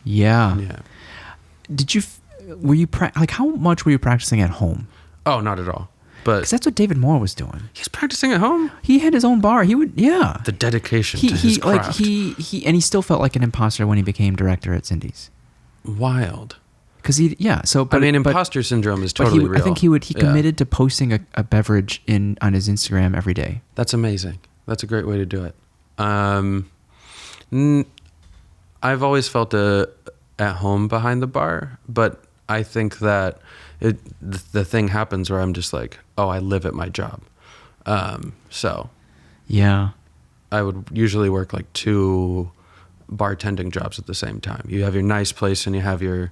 Yeah. Did you... Were you... how much were you practicing at home? Oh, not at all. But because that's what David Moore was doing. He's practicing at home? He had his own bar. He would... Yeah. The dedication to his craft. And he still felt like an imposter when he became director at Cindy's. Wild. Because imposter syndrome is totally real. I think he committed to posting a beverage on his Instagram every day. That's amazing. That's a great way to do it. I've always felt at home behind the bar, but I think that the thing happens where I'm just like, oh, I live at my job. So yeah, I would usually work like 2 bartending jobs at the same time. You have your nice place and you have your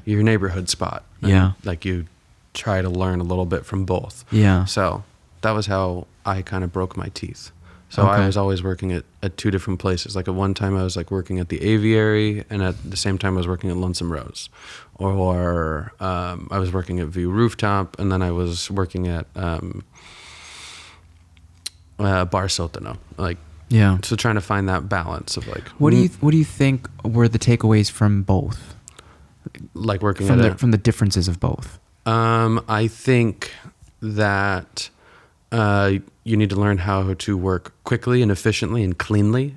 neighborhood spot. And like you try to learn a little bit from both. Yeah. So that was how I kind of broke my teeth. So I was always working at 2 different places. Like at one time I was like working at the Aviary, and at the same time I was working at Lonesome Rose. Or I was working at View Rooftop, and then I was working at Bar Sotano. So trying to find that balance of like... What do you think were the takeaways from both? Like working from the differences of both? I think that you need to learn how to work quickly and efficiently and cleanly.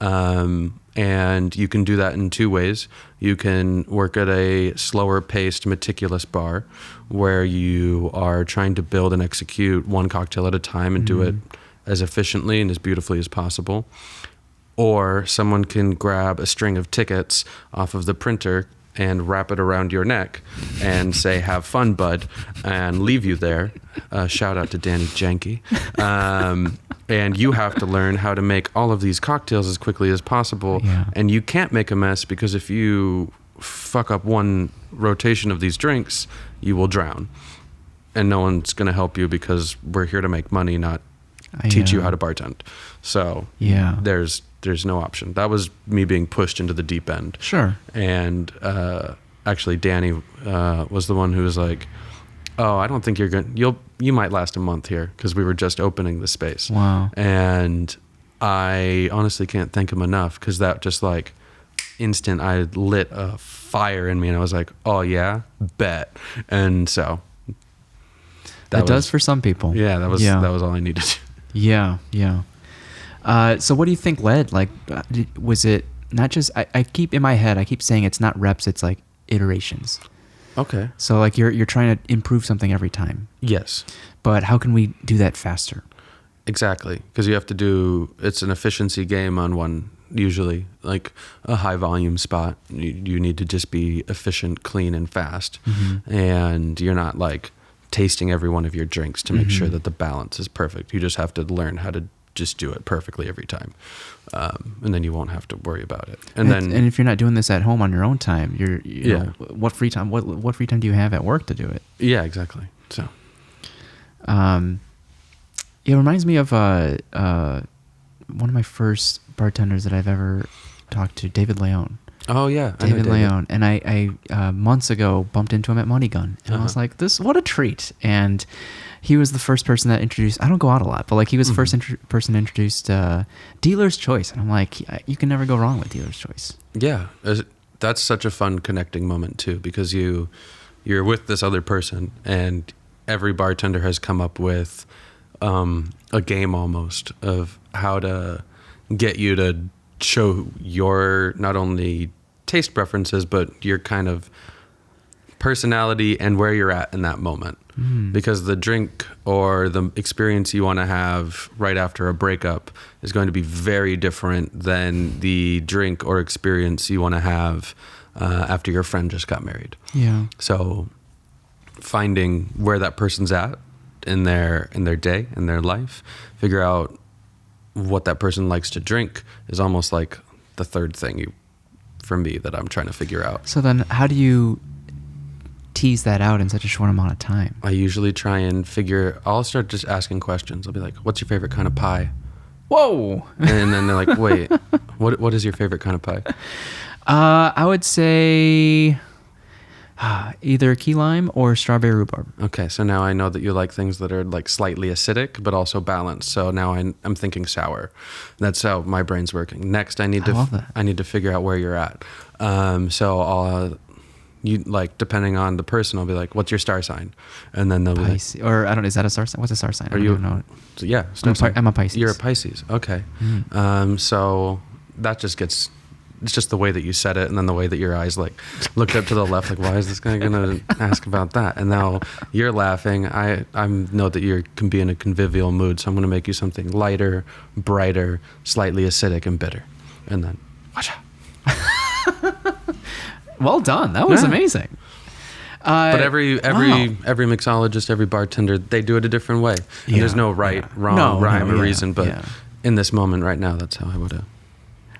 And you can do that in 2 ways. You can work at a slower paced, meticulous bar where you are trying to build and execute 1 cocktail at a time and do it as efficiently and as beautifully as possible. Or someone can grab a string of tickets off of the printer and wrap it around your neck and say, have fun, bud, and leave you there. Shout out to Danny Janke. And you have to learn how to make all of these cocktails as quickly as possible. Yeah. And you can't make a mess, because if you fuck up 1 rotation of these drinks, you will drown. And no one's going to help you, because we're here to make money, not teach you how to bartend. So there's no option. That was me being pushed into the deep end. Sure. And actually Danny was the one who was like, oh, I don't think you might last a month here, because we were just opening the space. Wow. And I honestly can't thank him enough, because that just like instant, I lit a fire in me, and I was like, oh yeah, bet. And so that does for some people. Yeah, that was all I needed. Yeah. So what do you think led? Like, was it not just, I keep in my head, I keep saying it's not reps, it's like iterations. Okay. So like you're trying to improve something every time. Yes. But how can we do that faster? Exactly. Because you have to it's an efficiency game on one, usually, like a high volume spot. You need to just be efficient, clean, and fast. Mm-hmm. And you're not like tasting every one of your drinks to make sure that the balance is perfect. You just have to learn how to just do it perfectly every time. And then you won't have to worry about it. And if you're not doing this at home on your own time, you know, what free time do you have at work to do it? Yeah, exactly. So, it reminds me of one of my first bartenders that I've ever talked to, David Leone. Oh yeah, David Leone. And I months ago bumped into him at Money Gun, and I was like, what a treat. And he was the first person that introduced, I don't go out a lot, but like he was the first person to introduce Dealer's Choice. And I'm like, you can never go wrong with Dealer's Choice. Yeah. That's such a fun connecting moment too, because you're with this other person, and every bartender has come up with a game almost of how to get you to show your not only taste preferences, but your kind of personality and where you're at in that moment. Because the drink or the experience you want to have right after a breakup is going to be very different than the drink or experience you want to have after your friend just got married. Yeah. So finding where that person's at in their day, in their life, figure out what that person likes to drink is almost like the third thing you for me that I'm trying to figure out. So then how do you tease that out in such a short amount of time? I usually try and I'll start just asking questions. I'll be like, what's your favorite kind of pie? Whoa. And then they're like, wait, what is your favorite kind of pie? I would say either key lime or strawberry rhubarb. Okay, so now I know that you like things that are like slightly acidic, but also balanced. So now I'm thinking sour. That's how my brain's working. Next, I need to figure out where you're at. So I'll depending on the person, I'll be like, "What's your star sign?" And then they'll be Pisces, or I don't know. Is that a star sign? What's a star sign? Are you? Know. Yeah, I'm a Pisces. You're a Pisces. Okay. So that just gets. It's just the way that you said it, and then the way that your eyes like looked up to the left, like, why is this guy gonna ask about that? And now you're laughing. I know that you can be in a convivial mood, so I'm gonna make you something lighter, brighter, slightly acidic and bitter, and then watch out. Well done. That was amazing. But every mixologist, every bartender, they do it a different way. And there's no wrong, rhyme, or reason. But in this moment right now, that's how I would have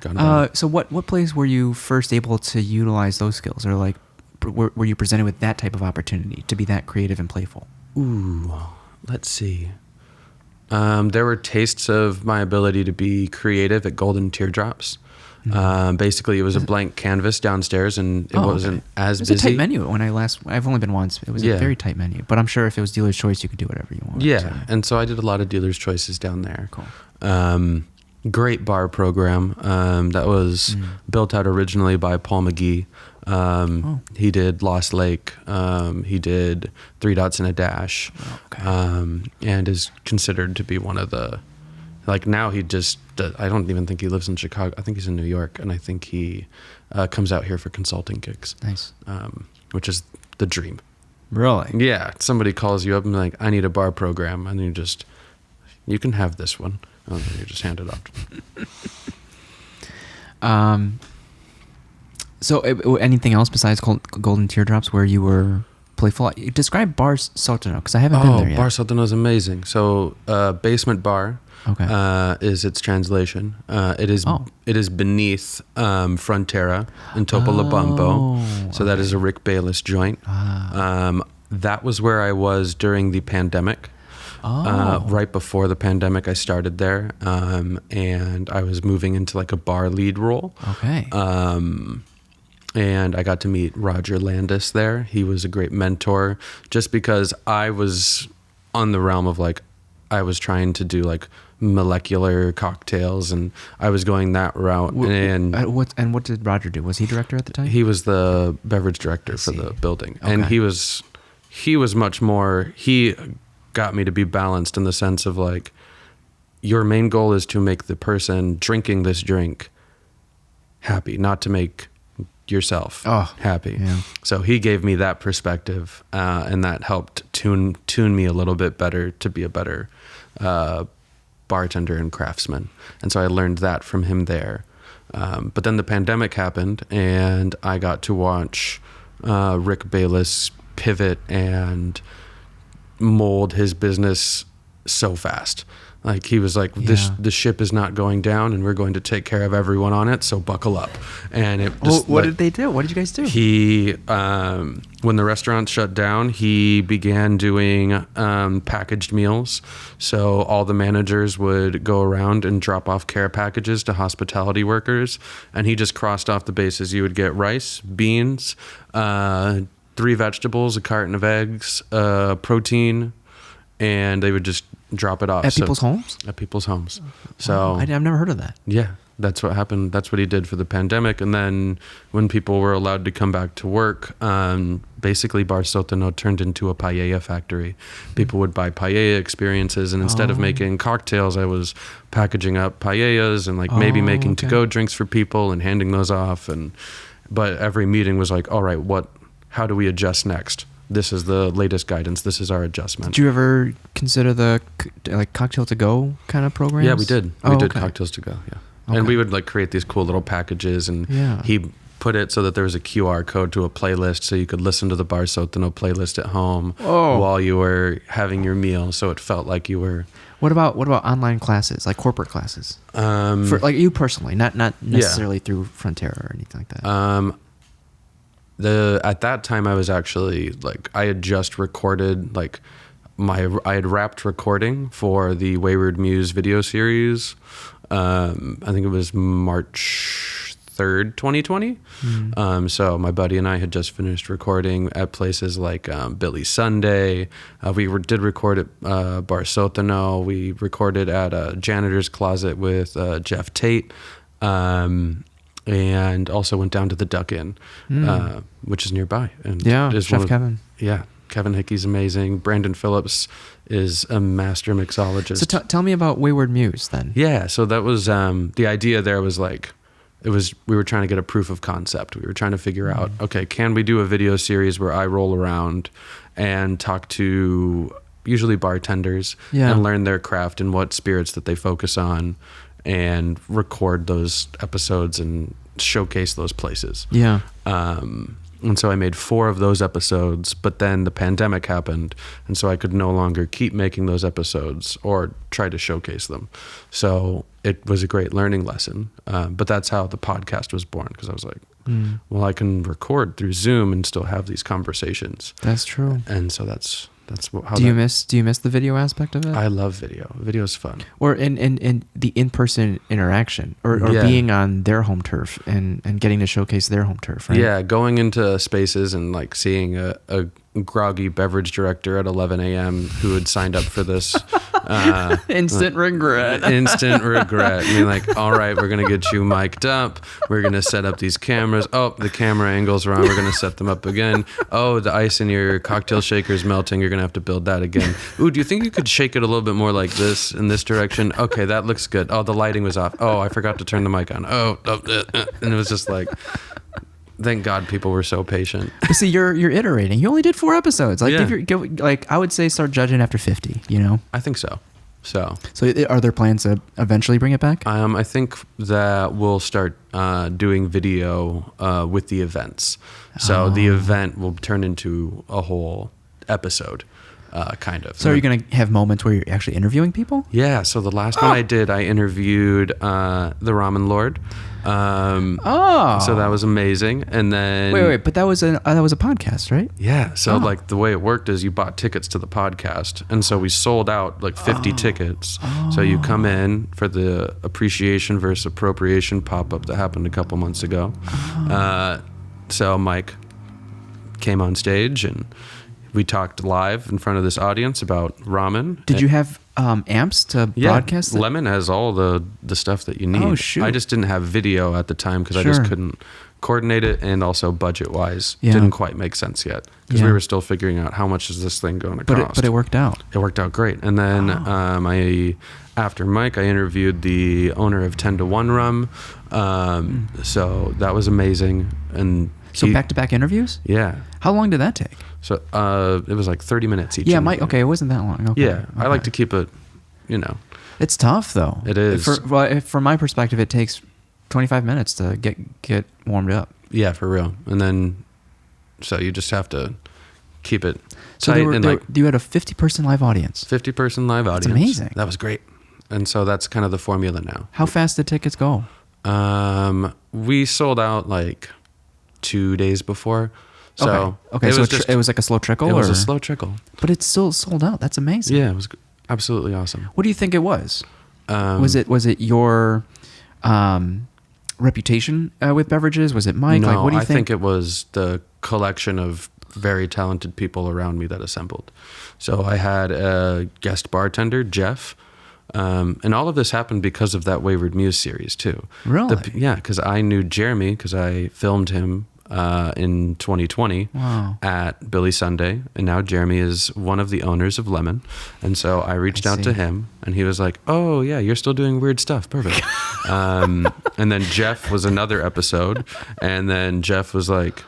gone about it. So what place were you first able to utilize those skills? Or like, were you presented with that type of opportunity to be that creative and playful? Ooh, let's see. There were tastes of my ability to be creative at Golden Teardrops. Basically, it was a blank canvas downstairs, and it wasn't as busy. It was a tight menu when I've only been once. It was a very tight menu, but I'm sure if it was dealer's choice, you could do whatever you want. Yeah, and so I did a lot of dealer's choices down there. Cool. Great bar program that was built out originally by Paul McGee. He did Lost Lake. He did 3 Dots and a Dash, and is considered to be one of the. Like now I don't even think he lives in Chicago. I think he's in New York, and I think he comes out here for consulting gigs. Nice. Which is the dream. Really? Yeah. Somebody calls you up and like, I need a bar program. And you can have this one. And then you just hand it off. So anything else besides Golden Teardrops where you were playful? Describe Bar Sotano, because I haven't been there yet. Bar Sotano is amazing. So basement bar. Okay. Is its translation. It is beneath Frontera in Topolobampo. So that is a Rick Bayless joint. That was where I was during the pandemic. Right before the pandemic, I started there, and I was moving into like a bar lead role. Okay. And I got to meet Roger Landis there. He was a great mentor, just because I was on the realm of like, I was trying to do like molecular cocktails, and I was going that route. What did Roger do? Was he director at the time? He was the beverage director for the building, and he was much more. He got me to be balanced in the sense of like, your main goal is to make the person drinking this drink happy, not to make yourself happy. Yeah. So he gave me that perspective, and that helped tune me a little bit better to be a better bartender and craftsman. And so I learned that from him there. But then the pandemic happened, and I got to watch Rick Bayless pivot and mold his business so fast. Like he was like, the ship is not going down, and we're going to take care of everyone on it, so buckle up. And it just, what did they do? What did you guys do? He, when the restaurant shut down, he began doing packaged meals. So all the managers would go around and drop off care packages to hospitality workers, and he just crossed off the bases. You would get rice, beans, 3 vegetables, a carton of eggs, protein, and they would just drop it off. At people's homes? At people's homes. So I've never heard of that. Yeah, that's what happened. That's what he did for the pandemic. And then when people were allowed to come back to work, basically Bar Sotano turned into a paella factory. People would buy paella experiences, and instead of making cocktails, I was packaging up paellas and like maybe making to-go drinks for people and handing those off. But every meeting was like, all right, how do we adjust next? This is the latest guidance. This is our adjustment. Did you ever consider the like cocktail to go kind of programs? Yeah, we did. We did cocktails to go. Yeah, and we would like create these cool little packages, and he put it so that there was a QR code to a playlist so you could listen to the Bar Sotano playlist at home while you were having your meal. So it felt like you were... What about online classes, like corporate classes? For like you personally, not necessarily through Frontera or anything like that. At that time I was actually like, I had just recorded like I had wrapped recording for the Wayward Muse video series. I think it was March 3rd, 2020. So my buddy and I had just finished recording at places like Billy Sunday. We did record at Bar Sotano. We recorded at a janitor's closet with Jeff Tate. And also went down to the Duck Inn, which is nearby. And Chef Kevin. Yeah, Kevin Hickey's amazing. Brandon Phillips is a master mixologist. So tell me about Wayward Muse then. Yeah, so that was the idea there was like, we were trying to get a proof of concept. We were trying to figure out, okay, can we do a video series where I roll around and talk to usually bartenders and learn their craft and what spirits that they focus on and record those episodes and showcase those places. Yeah. And so I made 4 of those episodes, but then the pandemic happened, and so I could no longer keep making those episodes or try to showcase them. So it was a great learning lesson. But that's how the podcast was born, because I was like, well, I can record through Zoom and still have these conversations. That's true. And so that's how. Do you miss the video aspect of it? I love video. Video's fun. Or in the in-person interaction, or being on their home turf and getting to showcase their home turf, right? Yeah, going into spaces and like seeing a groggy beverage director at 11 a.m. who had signed up for this. Instant regret. Instant regret. I mean, like, all right, we're going to get you mic'd up. We're going to set up these cameras. Oh, the camera angle's wrong. We're going to set them up again. Oh, the ice in your cocktail shaker's melting. You're going to have to build that again. Ooh, do you think you could shake it a little bit more like this in this direction? Okay, that looks good. Oh, the lighting was off. Oh, I forgot to turn the mic on. And it was just like... Thank God people were so patient. But see, you're iterating. You only did 4 episodes. Like, I would say start judging after 50. You know. I think so. So are there plans to eventually bring it back? I think that we'll start doing video with the events. So the event will turn into a whole episode. Kind of. So are you going to have moments where you're actually interviewing people? Yeah. So the last one I did, I interviewed the Ramen Lord. So that was amazing. And then wait, but that was a podcast, right? Yeah. So like the way it worked is you bought tickets to the podcast, and so we sold out like 50 tickets. So you come in for the appreciation versus appropriation pop-up that happened a couple months ago. So Mike came on stage and we talked live in front of this audience about ramen. Did you have amps to broadcast it? Lemon has all the stuff that you need. Oh, shoot. I just didn't have video at the time because I just couldn't coordinate it, and also budget-wise didn't quite make sense yet because we were still figuring out how much is this thing going to cost. But it worked out. It worked out great. And then after Mike, I interviewed the owner of 10 to 1 Rum. So that was amazing. And so back-to-back interviews? Yeah. How long did that take? So it was like 30 minutes each. Yeah, Mike. Okay, it wasn't that long. Okay. Yeah, okay. I like to keep it, It's tough though. It is. From my perspective, it takes 25 minutes to get warmed up. Yeah, for real. And then, so you just have to keep it so tight. You had a 50-person live audience. 50-person live audience. That's amazing. That was great. And so that's kind of the formula now. How fast did tickets go? We sold out like 2 days before. So okay. It was like a slow trickle. It was a slow trickle, but it's still sold out. That's amazing. Yeah, it was absolutely awesome. What do you think it was? Was it your reputation with beverages? Was it Mike? No, like, what do you I think it was the collection of very talented people around me that assembled. So I had a guest bartender, Jeff. And all of this happened because of that Wayward Muse series too. Really? Because I knew Jeremy because I filmed him in 2020 at Billy Sunday, and now Jeremy is one of the owners of Lemon, and so I reached out to him, and he was like, "Oh yeah, you're still doing weird stuff, perfect." And then Jeff was another episode, and then Jeff was like,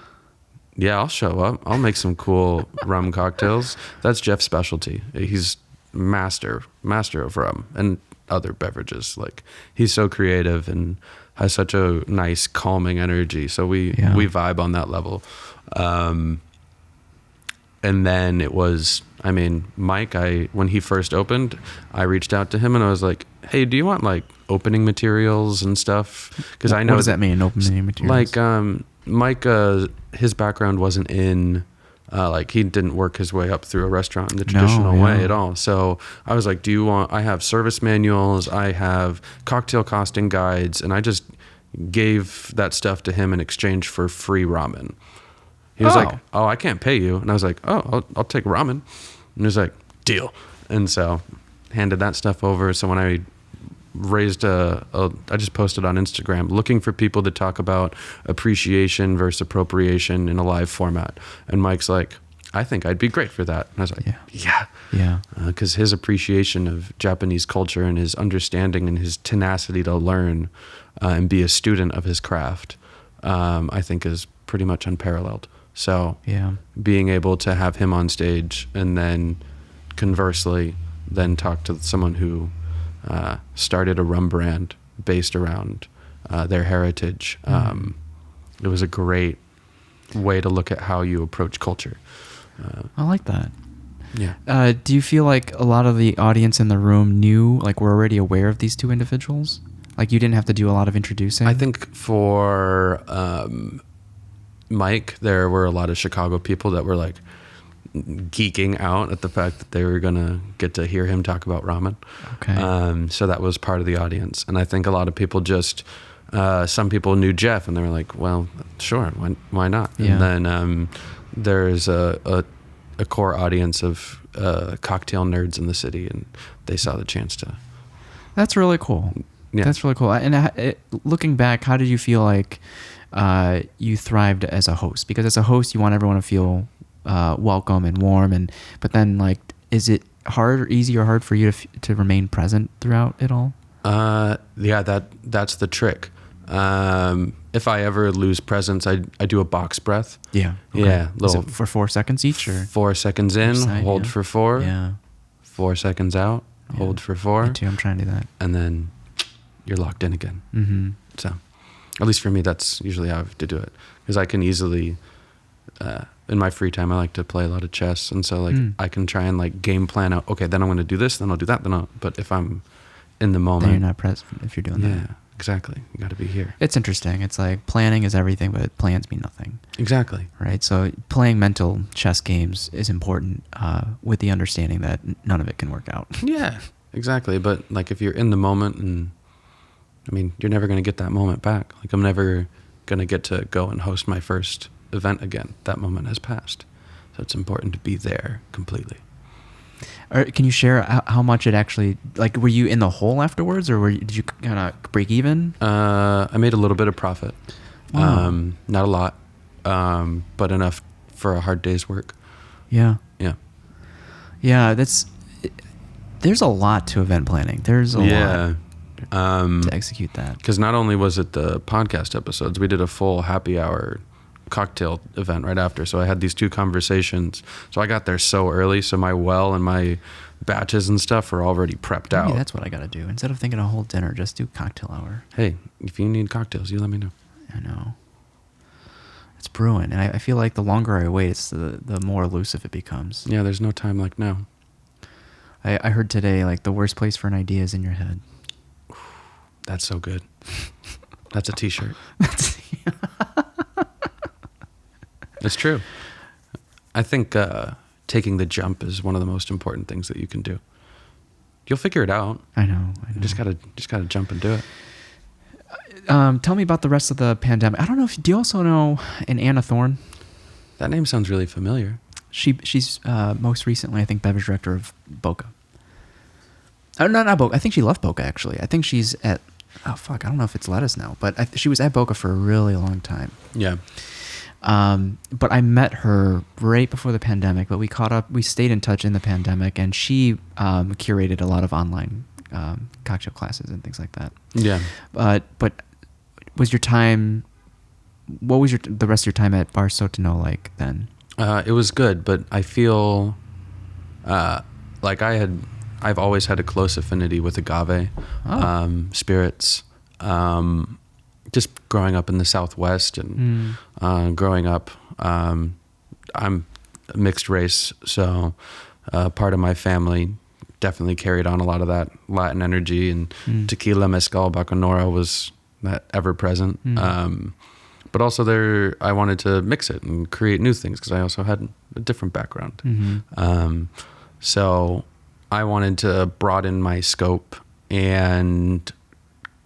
"Yeah, I'll show up. I'll make some cool rum cocktails." That's Jeff's specialty. He's master of rum and other beverages. Like, he's so creative and has such a nice calming energy. So we vibe on that level. And then it was, I mean, Mike, when he first opened, I reached out to him and I was like, hey, do you want like opening materials and stuff? Because I know. What does that mean, opening materials? Like, Mike, his background wasn't in, like he didn't work his way up through a restaurant in the traditional way at all. So I was like, I have service manuals, I have cocktail costing guides, and I just gave that stuff to him in exchange for free ramen. He was like, oh, I can't pay you. And I was like, oh, I'll take ramen. And he was like, deal. And so handed that stuff over. So when I raised I just posted on Instagram looking for people to talk about appreciation versus appropriation in a live format. And Mike's like, I think I'd be great for that. And I was like, yeah. Because his appreciation of Japanese culture and his understanding and his tenacity to learn and be a student of his craft, I think is pretty much unparalleled. So being able to have him on stage and then conversely then talk to someone who started a rum brand based around their heritage, it was a great way to look at how you approach culture. I like that. Yeah. Do you feel like a lot of the audience in the room were already aware of these two individuals? Like you didn't have to do a lot of introducing? I think for Mike, there were a lot of Chicago people that were like geeking out at the fact that they were going to get to hear him talk about ramen. Okay. So that was part of the audience. And I think a lot of people just, some people knew Jeff and they were like, well, sure, why not? Yeah. And then there's a core audience of cocktail nerds in the city, and they saw the chance to. That's really cool. Yeah. That's really cool. And looking back, how did you feel like you thrived as a host? Because as a host, you want everyone to feel welcome and warm, but then like, is it easy or hard for you to remain present throughout it all? Yeah, that's the trick. If I ever lose presence, I do a box breath. Yeah. Okay. Yeah. For 4 seconds each, or 4 seconds in, side, hold for 4. Yeah. 4 seconds out, hold for 4. Me too. I'm trying to do that. And then you're locked in again. Mm-hmm. So, at least for me, that's usually how I have to do it, because I can easily, in my free time, I like to play a lot of chess, and so like I can try and like game plan out. Okay, then I'm going to do this, then I'll do that, but if I'm in the moment, then you're not present if you're doing that. Yeah, exactly. You got to be here. It's interesting. It's like planning is everything, but plans mean nothing. Exactly. Right. So playing mental chess games is important, with the understanding that none of it can work out. Yeah, exactly. But like if you're in the moment, and I mean, you're never going to get that moment back. Like I'm never going to get to go and host my first event again. That moment has passed. So it's important to be there completely. Or can you share how much it actually, like, were you in the hole afterwards, or did you kind of break even? I made a little bit of profit. Wow. Not a lot, but enough for a hard day's work. Yeah. Yeah. Yeah. There's a lot to event planning. There's a lot to execute that. Because not only was it the podcast episodes, we did a full happy hour cocktail event right after. So I had these 2 conversations. So I got there so early. So my well and my batches and stuff are already prepped out. Maybe that's what I got to do. Instead of thinking a whole dinner, just do cocktail hour. Hey, if you need cocktails, you let me know. I know. It's brewing. And I feel like the longer I wait, it's the more elusive it becomes. Yeah, there's no time like now. I heard today, like, the worst place for an idea is in your head. That's so good. That's a t-shirt. It's true. I think taking the jump is one of the most important things that you can do. You'll figure it out. I know. You just gotta jump and do it. Tell me about the rest of the pandemic. I don't know do you also know an Anna Thorne? That name sounds really familiar. She's most recently, I think, Beverage Director of Boca. Oh, no, not Boca. I think she left Boca, actually. I think she's at, I don't know if it's Lettuce now, but she was at Boca for a really long time. Yeah. But I met her right before the pandemic, but we caught up, we stayed in touch in the pandemic, and she curated a lot of online cocktail classes and things like that. Yeah. But was your time, what was the rest of your time at Bar Sotino like then? It was good, but I feel like I've always had a close affinity with agave spirits. just growing up in the Southwest and growing up, I'm mixed race, so part of my family definitely carried on a lot of that Latin energy, and tequila, mezcal, bacanora was that ever present. But also I wanted to mix it and create new things because I also had a different background. So I wanted to broaden my scope and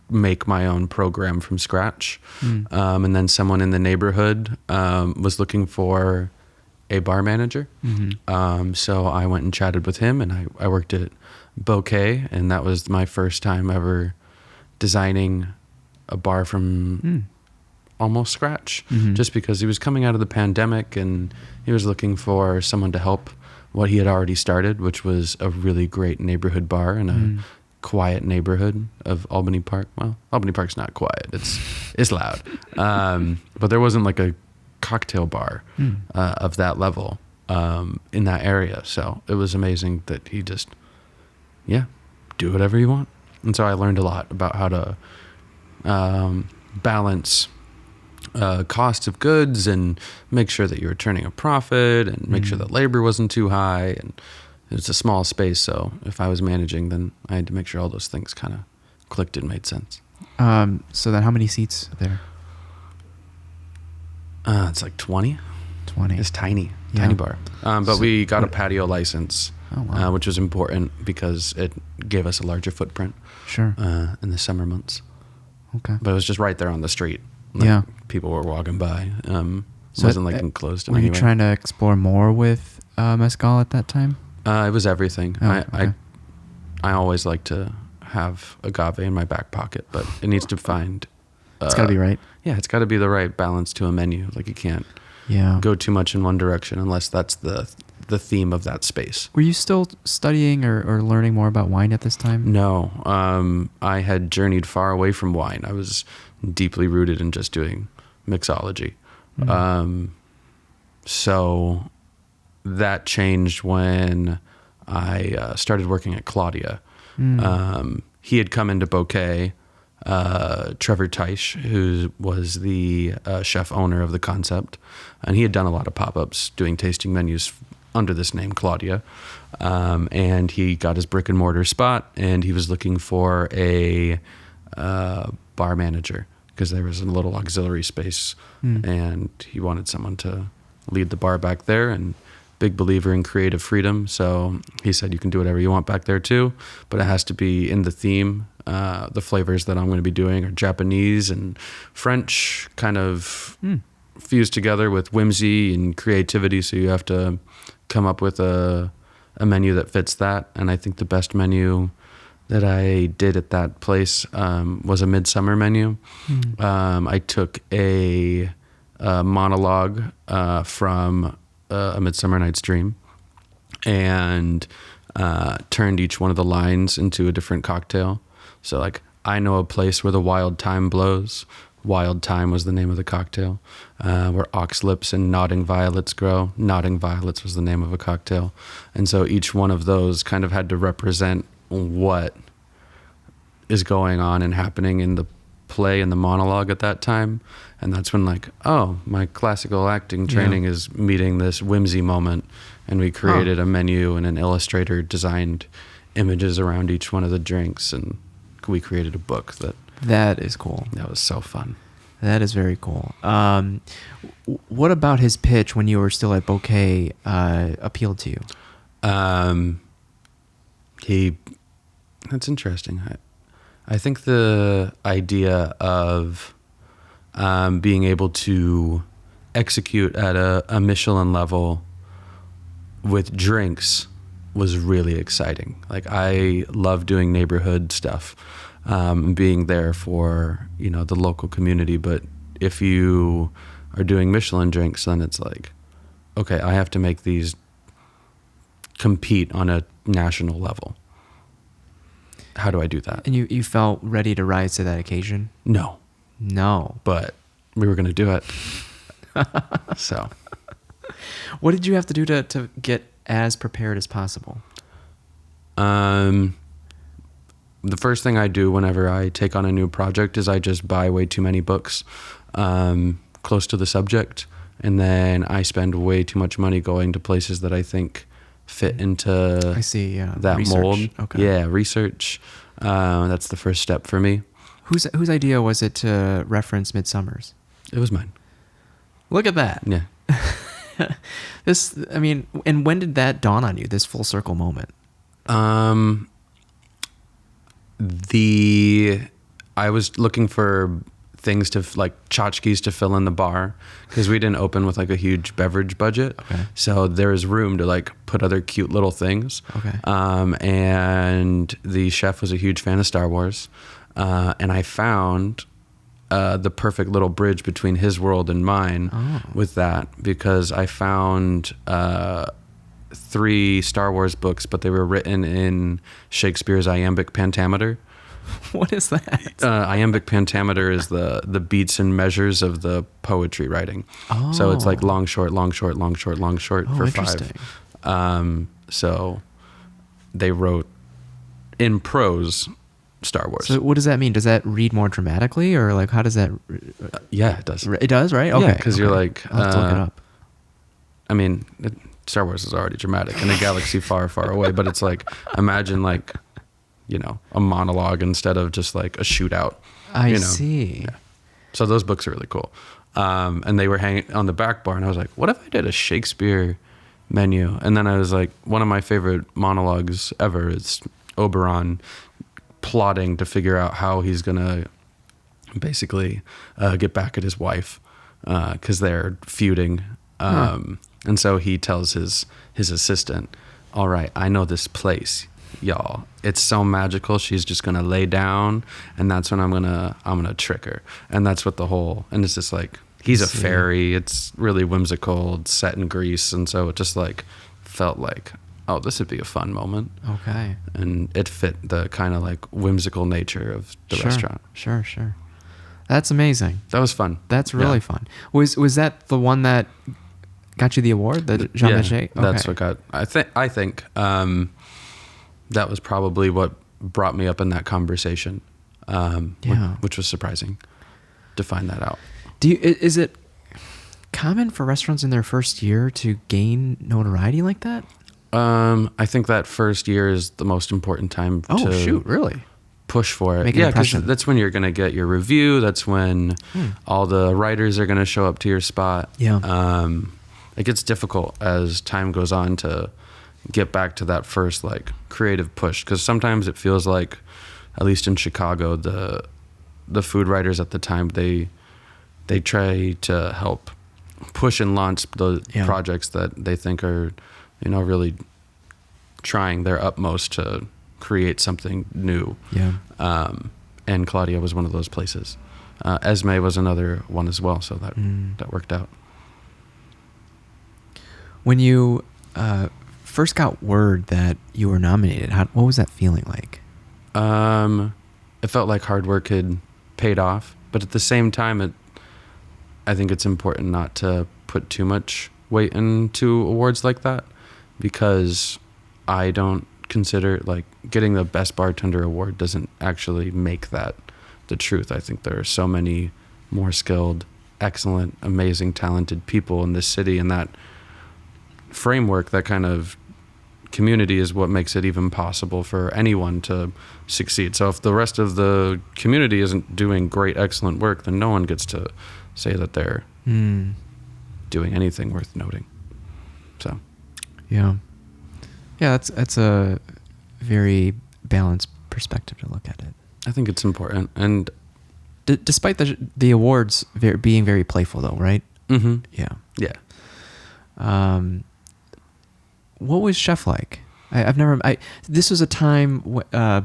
make my own program from scratch. And then someone in the neighborhood was looking for a bar manager. So I went and chatted with him, and I worked at Bouquet, and that was my first time ever designing a bar from almost scratch, just because he was coming out of the pandemic and he was looking for someone to help what he had already started, which was a really great neighborhood bar in a quiet neighborhood of Albany Park. Well, Albany Park's not quiet. It's loud. But there wasn't like a cocktail bar of that level in that area. So it was amazing that he just, do whatever you want. And so I learned a lot about how to balance cost of goods and make sure that you were turning a profit and make sure that labor wasn't too high. And it was a small space, so if I was managing, then I had to make sure all those things kind of clicked and made sense. So then how many seats are there? It's like 20. 20. It's tiny bar. But we got a patio license, which was important because it gave us a larger footprint. Sure. In the summer months. Okay. But it was just right there on the street. Like, people were walking by. So it wasn't like enclosed in any way. Were you trying to explore more with mezcal at that time? It was everything. Okay. I always like to have agave in my back pocket, but it needs to find... it's got to be right. Yeah, it's got to be the right balance to a menu. Like, you can't go too much in one direction unless that's the theme of that space. Were you still studying or learning more about wine at this time? No. I had journeyed far away from wine. I was deeply rooted in just doing mixology. So that changed when I started working at Claudia. He had come into Bouquet, Trevor Teisch, who was the chef owner of the concept, and he had done a lot of pop-ups doing tasting menus under this name, Claudia. And he got his brick and mortar spot, and he was looking for a bar manager because there was a little auxiliary space, and he wanted someone to lead the bar back there, and big believer in creative freedom. So he said, you can do whatever you want back there too, but it has to be in the theme. The flavors that I'm going to be doing are Japanese and French, kind of fused together with whimsy and creativity. So you have to come up with a menu that fits that. And I think the best menu that I did at that place was a midsummer menu. I took a monologue from A Midsummer Night's Dream and turned each one of the lines into a different cocktail. So like, I know a place where the wild thyme blows. Wild Thyme was the name of the cocktail. Where ox lips and nodding violets grow. Nodding violets was the name of a cocktail. And so each one of those kind of had to represent what is going on and happening in the play and the monologue at that time. And that's when like, oh, my classical acting training is meeting this whimsy moment. And we created a menu, and an illustrator designed images around each one of the drinks, and we created a book that is cool. That was so fun. That is very cool. What about his pitch when you were still at Bouquet appealed to you? That's interesting. I think the idea of being able to execute at a Michelin level with drinks was really exciting. Like, I love doing neighborhood stuff, being there for, the local community. But if you are doing Michelin drinks, then it's like, okay, I have to make these compete on a national level. How do I do that? And you felt ready to rise to that occasion? No. But we were going to do it. So. What did you have to do to get as prepared as possible? the first thing I do whenever I take on a new project is I just buy way too many books close to the subject, and then I spend way too much money going to places that I think fit into I see, yeah. that Research. mold. Okay. Yeah, research. That's the first step for me. Whose idea was it to reference Midsummers? It was mine. Look at that. Yeah. And when did that dawn on you, this full circle moment? I was looking for things to like tchotchkes to fill in the bar because we didn't open with like a huge beverage budget. Okay. So there was room to like put other cute little things. Okay. And the chef was a huge fan of Star Wars. And I found the perfect little bridge between his world and mine with that, because I found 3 Star Wars books, but they were written in Shakespeare's iambic pentameter. What is that? Iambic pentameter is the beats and measures of the poetry writing. So it's like long, short, long, short, long, short, long, short for 5. So they wrote in prose Star Wars. So what does that mean? Does that read more dramatically, or like how does that? Yeah, it does. It does, right? Okay. Yeah, because you're like, I'll have to look it up. I mean, Star Wars is already dramatic in a galaxy far, far away, but it's like, imagine like, a monologue instead of just like a shootout. I see. Yeah. So those books are really cool. And they were hanging on the back bar, and I was like, what if I did a Shakespeare menu? And then I was like, one of my favorite monologues ever is Oberon plotting to figure out how he's going to basically get back at his wife because they're feuding. And so he tells his assistant, all right, I know this place, y'all. It's so magical. She's just going to lay down, and that's when I'm going to trick her. And that's what and it's just like, he's a fairy. It's really whimsical. It's set in Greece. And so it just like felt like, oh, this would be a fun moment. Okay. And it fit the kind of like whimsical nature of the restaurant. Sure. That's amazing. That was fun. That's really fun. Was that the one that got you the award, the Jean Maché? Okay. That's what got. I think that was probably what brought me up in that conversation. Which was surprising to find that out. Is it common for restaurants in their first year to gain notoriety like that? I think that first year is the most important time really? Push for it. Make an because impression. that's when you're going to get your review. That's when all the writers are going to show up to your spot. Yeah. It gets difficult as time goes on to get back to that first like creative push, because sometimes it feels like, at least in Chicago, the food writers at the time, they try to help push and launch the projects that they think are really trying their utmost to create something new. Yeah. And Claudia was one of those places. Esmé was another one as well, so that worked out. When you first got word that you were nominated, what was that feeling like? It felt like hard work had paid off, but at the same time, I think it's important not to put too much weight into awards like that, because I don't consider like getting the best bartender award doesn't actually make that the truth. I think there are so many more skilled, excellent, amazing, talented people in this city, and that framework, that kind of community is what makes it even possible for anyone to succeed. So if the rest of the community isn't doing great, excellent work, then no one gets to say that they're doing anything worth noting. So yeah, that's a very balanced perspective to look at it. I think it's important. And despite the awards being very playful, though, right? Mm-hmm. Yeah. What was Chef like? This was a time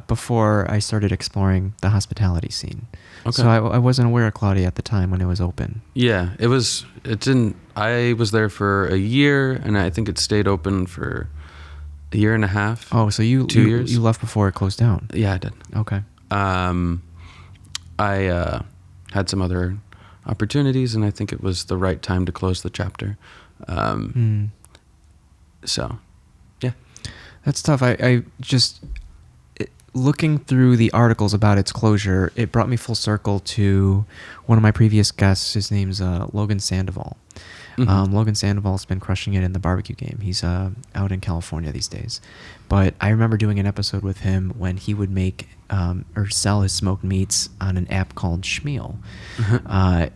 before I started exploring the hospitality scene. Okay. So I wasn't aware of Claudia at the time when it was open. Yeah, I was there for a year, and I think it stayed open for a year and a half. Oh, so 2 years? You left before it closed down? Yeah, I did. Okay. I had some other opportunities, and I think it was the right time to close the chapter. So, yeah. That's tough. I just looking through the articles about its closure, it brought me full circle to one of my previous guests. His name's Logan Sandoval. Logan Sandoval's been crushing it in the barbecue game. He's out in California these days. But I remember doing an episode with him when he would make or sell his smoked meats on an app called Schmeal.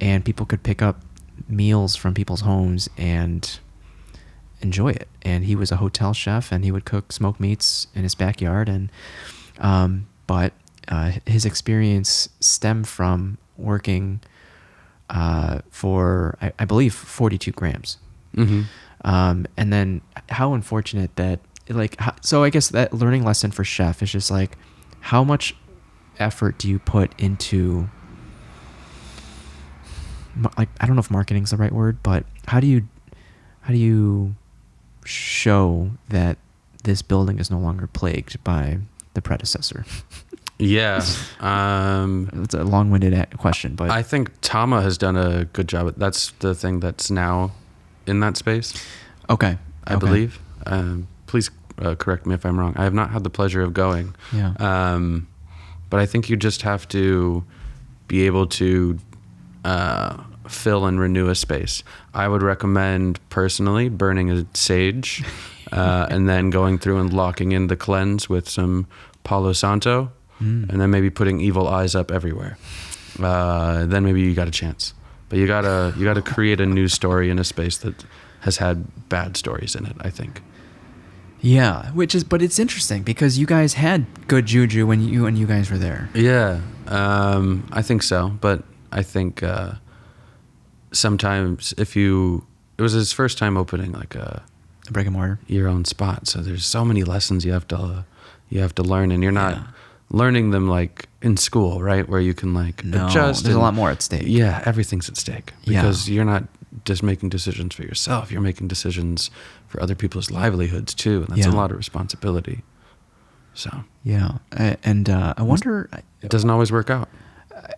And people could pick up meals from people's homes and enjoy it. And he was a hotel chef, and he would cook smoked meats in his backyard. And but his experience stemmed from working for, I believe, 42 grams. And then how unfortunate that, so I guess that learning lesson for chef is just like, how much effort do you put into, like, I don't know if marketing is the right word, but how do you show that this building is no longer plagued by the predecessor? Yeah. It's a long-winded question, but I think Tama has done a good job. That's the thing that's now in that space. Okay. I believe. Please correct me if I'm wrong. I have not had the pleasure of going. Yeah. But I think you just have to be able to fill and renew a space. I would recommend personally burning a sage and then going through and locking in the cleanse with some Palo Santo. And then maybe putting evil eyes up everywhere. Then maybe you got a chance. But you gotta create a new story in a space that has had bad stories in it, I think. Yeah, but it's interesting because you guys had good juju when you guys were there. Yeah, I think so. But I think sometimes it was his first time opening like a brick and mortar, your own spot. So there's so many lessons you have to learn, and you're not learning them like in school, right? Where you can adjust. There's a lot more at stake. Yeah, everything's at stake because you're not just making decisions for yourself. You're making decisions for other people's livelihoods too, and that's a lot of responsibility. So and I wonder, it doesn't always work out.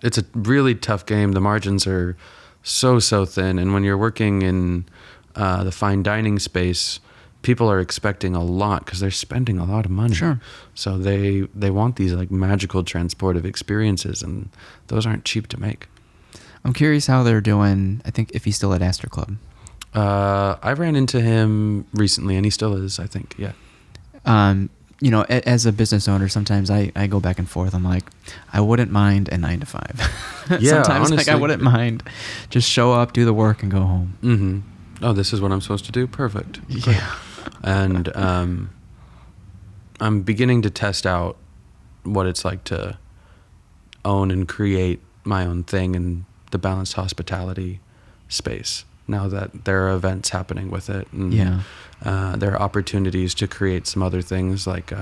It's a really tough game. The margins are so thin, and when you're working in the fine dining space, people are expecting a lot because they're spending a lot of money. Sure. So they want these like magical transportive experiences, and those aren't cheap to make. I'm curious how they're doing. I think if he's still at Astor Club. I ran into him recently, and he still is, I think. Yeah. As a business owner, sometimes I go back and forth. I'm like, I wouldn't mind a 9 to 5. Yeah, sometimes honestly. I wouldn't mind just show up, do the work, and go home. Mm-hmm. Oh, this is what I'm supposed to do? Perfect. Yeah. And I'm beginning to test out what it's like to own and create my own thing in the balanced hospitality space. Now that there are events happening with it, and there are opportunities to create some other things like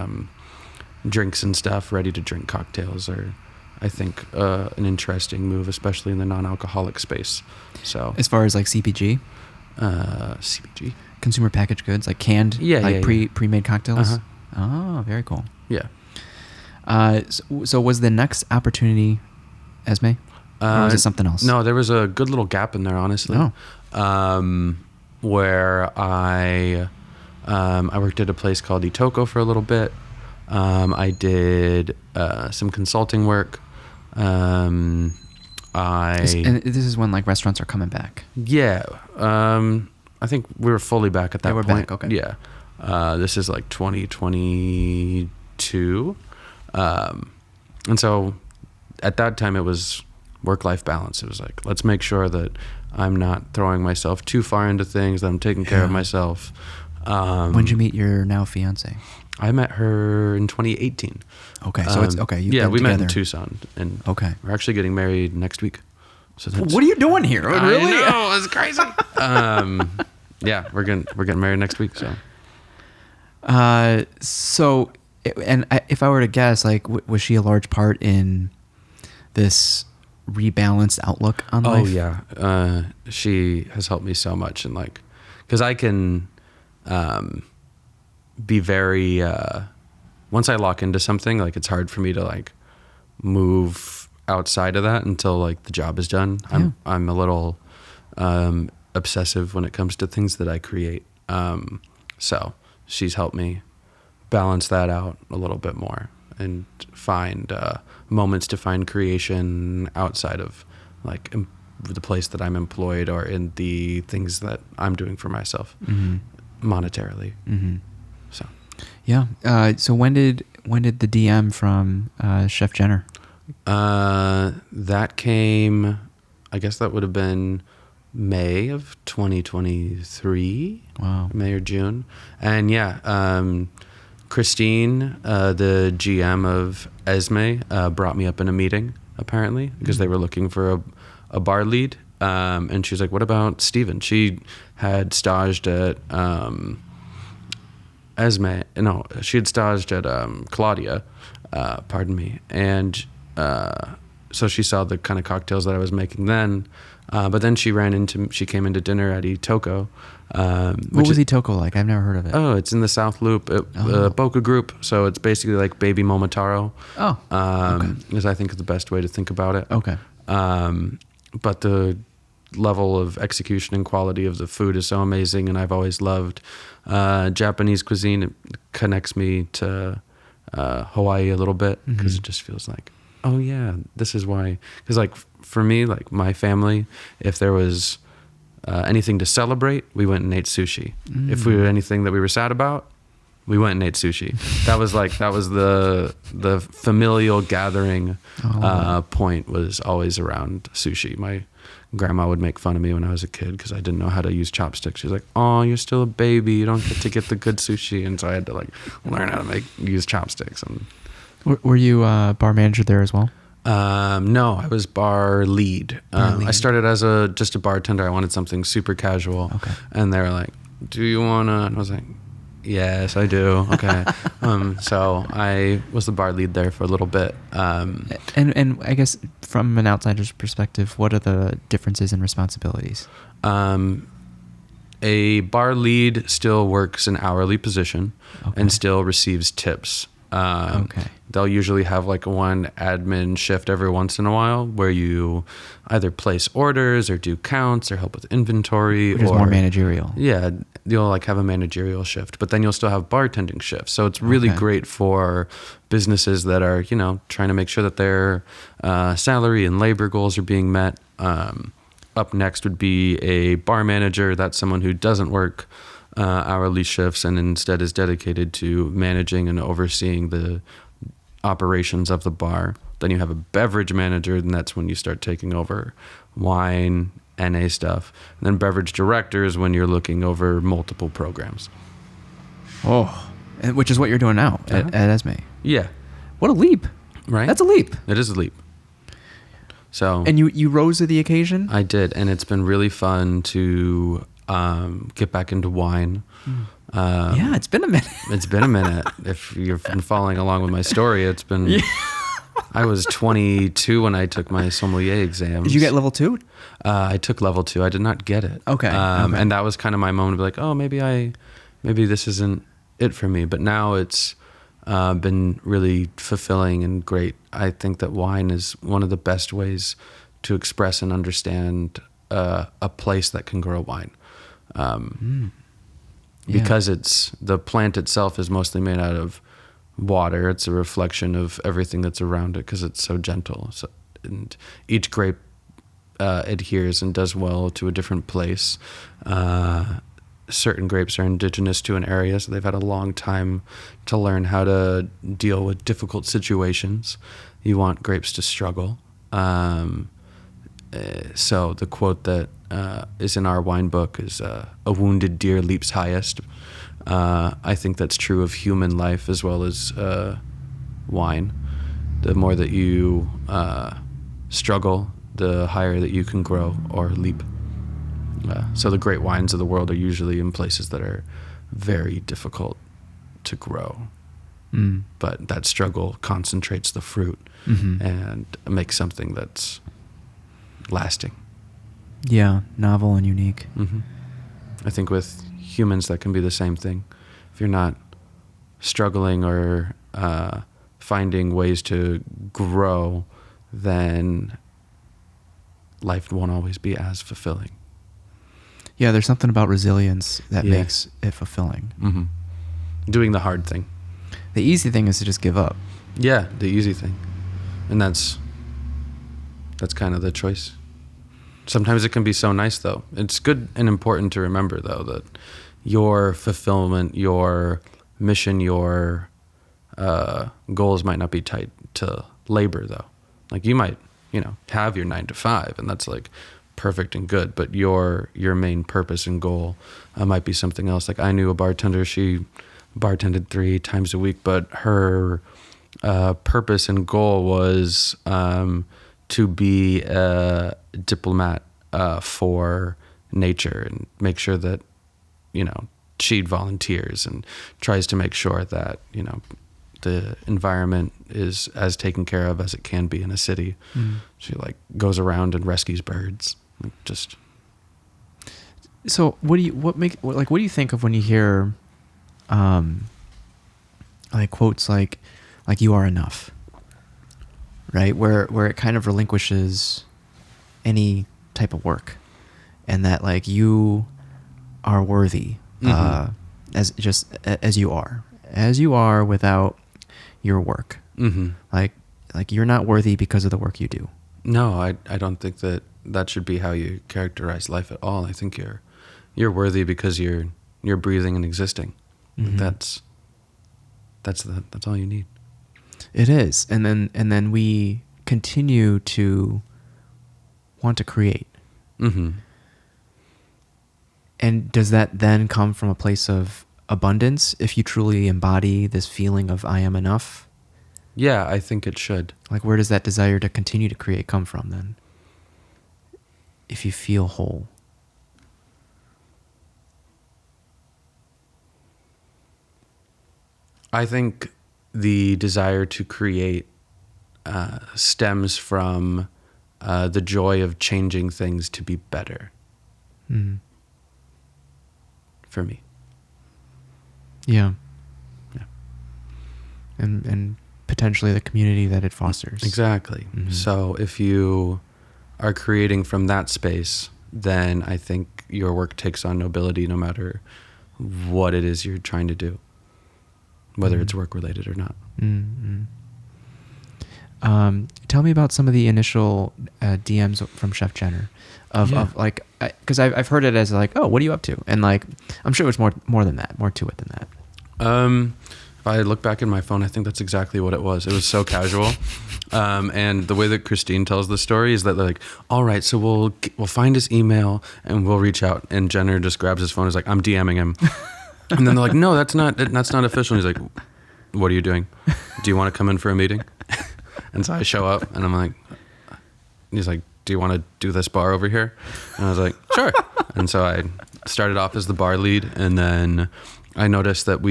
drinks and stuff, ready-to-drink cocktails, are, I think, an interesting move, especially in the non-alcoholic space. So, as far as like CPG, CPG, consumer packaged goods, like canned, pre-made cocktails. Oh, very cool. Yeah. So was the next opportunity Esmé? Or was it something else? No, there was a good little gap in there, honestly. Where I worked at a place called Itoko for a little bit. I did some consulting work. And this is when like restaurants are coming back. Yeah. I think we were fully back at that point. Back, okay. Yeah. This is like 2022. And so at that time it was work-life balance. It was like, let's make sure that I'm not throwing myself too far into things, that I'm taking care of myself. When did you meet your now fiance? I met her in 2018. Okay, so it's okay. We together. met in Tucson, and we're actually getting married next week. So that's, what are you doing here? Really? I know, it's crazy. We're getting married next week. So, if I were to guess, like, was she a large part in this rebalanced outlook on life? Oh yeah, she has helped me so much, and like, because I can be very once I lock into something, like it's hard for me to like move outside of that until like the job is done. I'm a little obsessive when it comes to things that I create. So she's helped me balance that out a little bit more, and find moments to find creation outside of like the place that I'm employed or in the things that I'm doing for myself monetarily. So Yeah. So when did the DM from Chef Jenner? That came, I guess that would have been May of 2023. Wow. May or June. And Christine, the GM of Esmé, brought me up in a meeting, apparently, because they were looking for a bar lead. And she was like, what about Stevan? She had staged at Esmé. No, she had staged at Claudia, pardon me. And so she saw the kind of cocktails that I was making then. But then she came into dinner at Itoko. What was Itoko like? I've never heard of it. Oh, it's in the South Loop, Boca Group. So it's basically like Baby Momotaro. Oh, okay. Is I think the best way to think about it. Okay. But the level of execution and quality of the food is so amazing, and I've always loved Japanese cuisine. It connects me to Hawaii a little bit because it just feels like, oh yeah, this is why. Because like for me, like my family, if there was anything to celebrate, we went and ate sushi. If we had anything that we were sad about, we went and ate sushi. That was the familial gathering point was always around sushi. My grandma would make fun of me when I was a kid because I didn't know how to use chopsticks. She's like, "Oh, you're still a baby. You don't get to get the good sushi." And so I had to like learn how to use chopsticks. And were you bar manager there as well? No, I was bar lead. I started as just a bartender. I wanted something super casual. Okay. And they were like, "Do you wanna?" And I was like, "Yes, I do." Okay. So I was the bar lead there for a little bit. And I guess from an outsider's perspective, what are the differences in responsibilities? A bar lead still works an hourly position and still receives tips. They'll usually have like one admin shift every once in a while where you either place orders or do counts or help with inventory. Which is more managerial. Yeah, you'll like have a managerial shift, but then you'll still have bartending shifts. So it's really great for businesses that are, trying to make sure that their salary and labor goals are being met. Up next would be a bar manager. That's someone who doesn't work hourly shifts and instead is dedicated to managing and overseeing the operations of the bar. Then you have a beverage manager, and that's when you start taking over wine, NA stuff. And then beverage director is when you're looking over multiple programs. Oh, which is what you're doing now at Esmé. Yeah. What a leap. Right? That's a leap. It is a leap. So. And you rose to the occasion? I did, and it's been really fun to get back into wine. Yeah, it's been a minute. It's been a minute. If you've been following along with my story, it's been... Yeah. I was 22 when I took my sommelier exams. Did you get level 2? I took level 2. I did not get it. Okay. And that was kind of my moment to be like, oh, maybe this isn't it for me. But now it's been really fulfilling and great. I think that wine is one of the best ways to express and understand a place that can grow wine. Because the plant itself is mostly made out of water. It's a reflection of everything that's around it because it's so gentle. So, and each grape adheres and does well to a different place. Certain grapes are indigenous to an area, so they've had a long time to learn how to deal with difficult situations. You want grapes to struggle. So the quote that is in our wine book is a wounded deer leaps highest. I think that's true of human life as well as wine. The more that you struggle, the higher that you can grow or leap. So the great wines of the world are usually in places that are very difficult to grow. But that struggle concentrates the fruit and makes something that's lasting. Yeah, novel and unique. I think with humans that can be the same thing. If you're not struggling or finding ways to grow, then life won't always be as fulfilling. Yeah, there's something about resilience that makes it fulfilling. Doing the hard thing. The easy thing is to just give up. Yeah, the easy thing. And that's kind of the choice. Sometimes it can be so nice, though. It's good and important to remember, though, that your fulfillment, your mission, your goals might not be tied to labor, though. Like you might, have your 9 to 5, and that's like perfect and good. But your main purpose and goal might be something else. Like I knew a bartender. She bartended 3 times a week, but her purpose and goal was to be a diplomat for nature and make sure that she volunteers and tries to make sure that the environment is as taken care of as it can be in a city. She like goes around and rescues birds. Just so what do you think of when you hear like quotes like you are enough, right? Where it kind of relinquishes any type of work, and that like you are worthy as you are without your work. Like you're not worthy because of the work you do. No, I don't think that should be how you characterize life at all. I think you're worthy because you're breathing and existing. That's all you need. It is. And then we continue to want to create. And does that then come from a place of abundance if you truly embody this feeling of I am enough? Yeah, I think it should. Like where does that desire to continue to create come from then? If you feel whole. I think the desire to create stems from the joy of changing things to be better. For me. Yeah. Yeah. And potentially the community that it fosters. Exactly. So if you are creating from that space, then I think your work takes on nobility no matter what it is you're trying to do, whether it's work related or not. Tell me about some of the initial DMs from Chef Jenner of like, because I've heard it as like, oh, what are you up to? And like, I'm sure it was more than that, more to it than that. If I look back in my phone, I think that's exactly what it was. It was so casual. And the way that Christine tells the story is that they're like, all right, so we'll find his email and we'll reach out. And Jenner just grabs his phone and is like, I'm DMing him. And then they're like, no, that's not official. And he's like, what are you doing? Do you want to come in for a meeting? And so I show up and I'm like, he's like, do you want to do this bar over here? And I was like, sure. And so I started off as the bar lead, and then I noticed that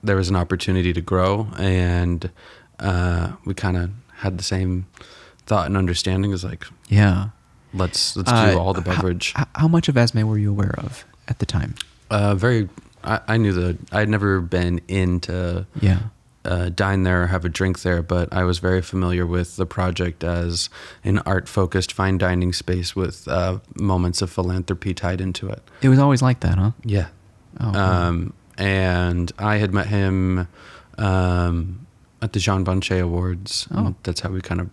there was an opportunity to grow, and we kind of had the same thought and understanding. Is like, yeah, let's do all the beverage. How much of Esmé were you aware of at the time? I knew that I'd never been into dine there or have a drink there, but I was very familiar with the project as an art-focused fine dining space with moments of philanthropy tied into it. It was always like that, huh? Yeah. Oh, cool. And I had met him at the Jean Bonche Awards. Oh. That's how we kind of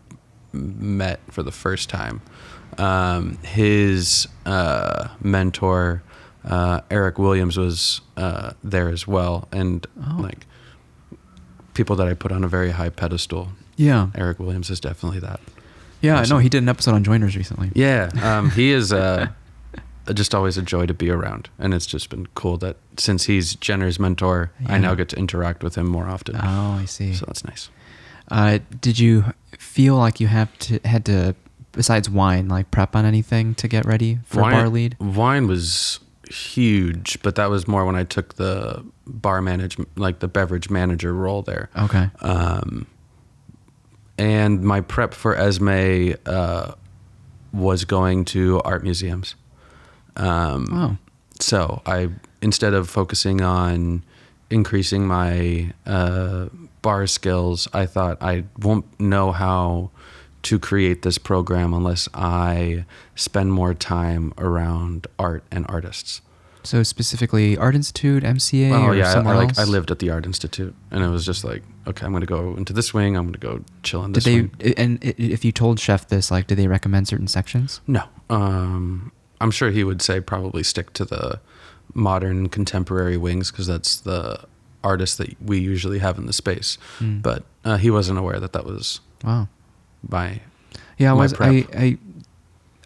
met for the first time. His mentor, Eric Williams, was there as well. And like people that I put on a very high pedestal. Yeah. Eric Williams is definitely that. Yeah, I know. He did an episode on Joiners recently. Yeah. He is just always a joy to be around. And it's just been cool that since he's Jenner's mentor, I now get to interact with him more often. Oh, I see. So that's nice. Did you feel like you had to, besides wine, like prep on anything to get ready for bar lead? Wine was huge, but that was more when I took the bar management, like the beverage manager role there. Okay. And my prep for Esmé was going to art museums. So I, instead of focusing on increasing my bar skills, I thought I won't know how to create this program unless I spend more time around art and artists. So specifically Art Institute, MCA, Oh or yeah, somewhere else? I lived at the Art Institute, and it was just like, okay, I'm going to go into this wing. I'm going to go chill in this Did they? wing. And if you told Chef this, like, did they recommend certain sections? No, I'm sure he would say probably stick to the modern contemporary wings because that's the artists that we usually have in the space. But he wasn't aware that was Wow. my Yeah, my prep.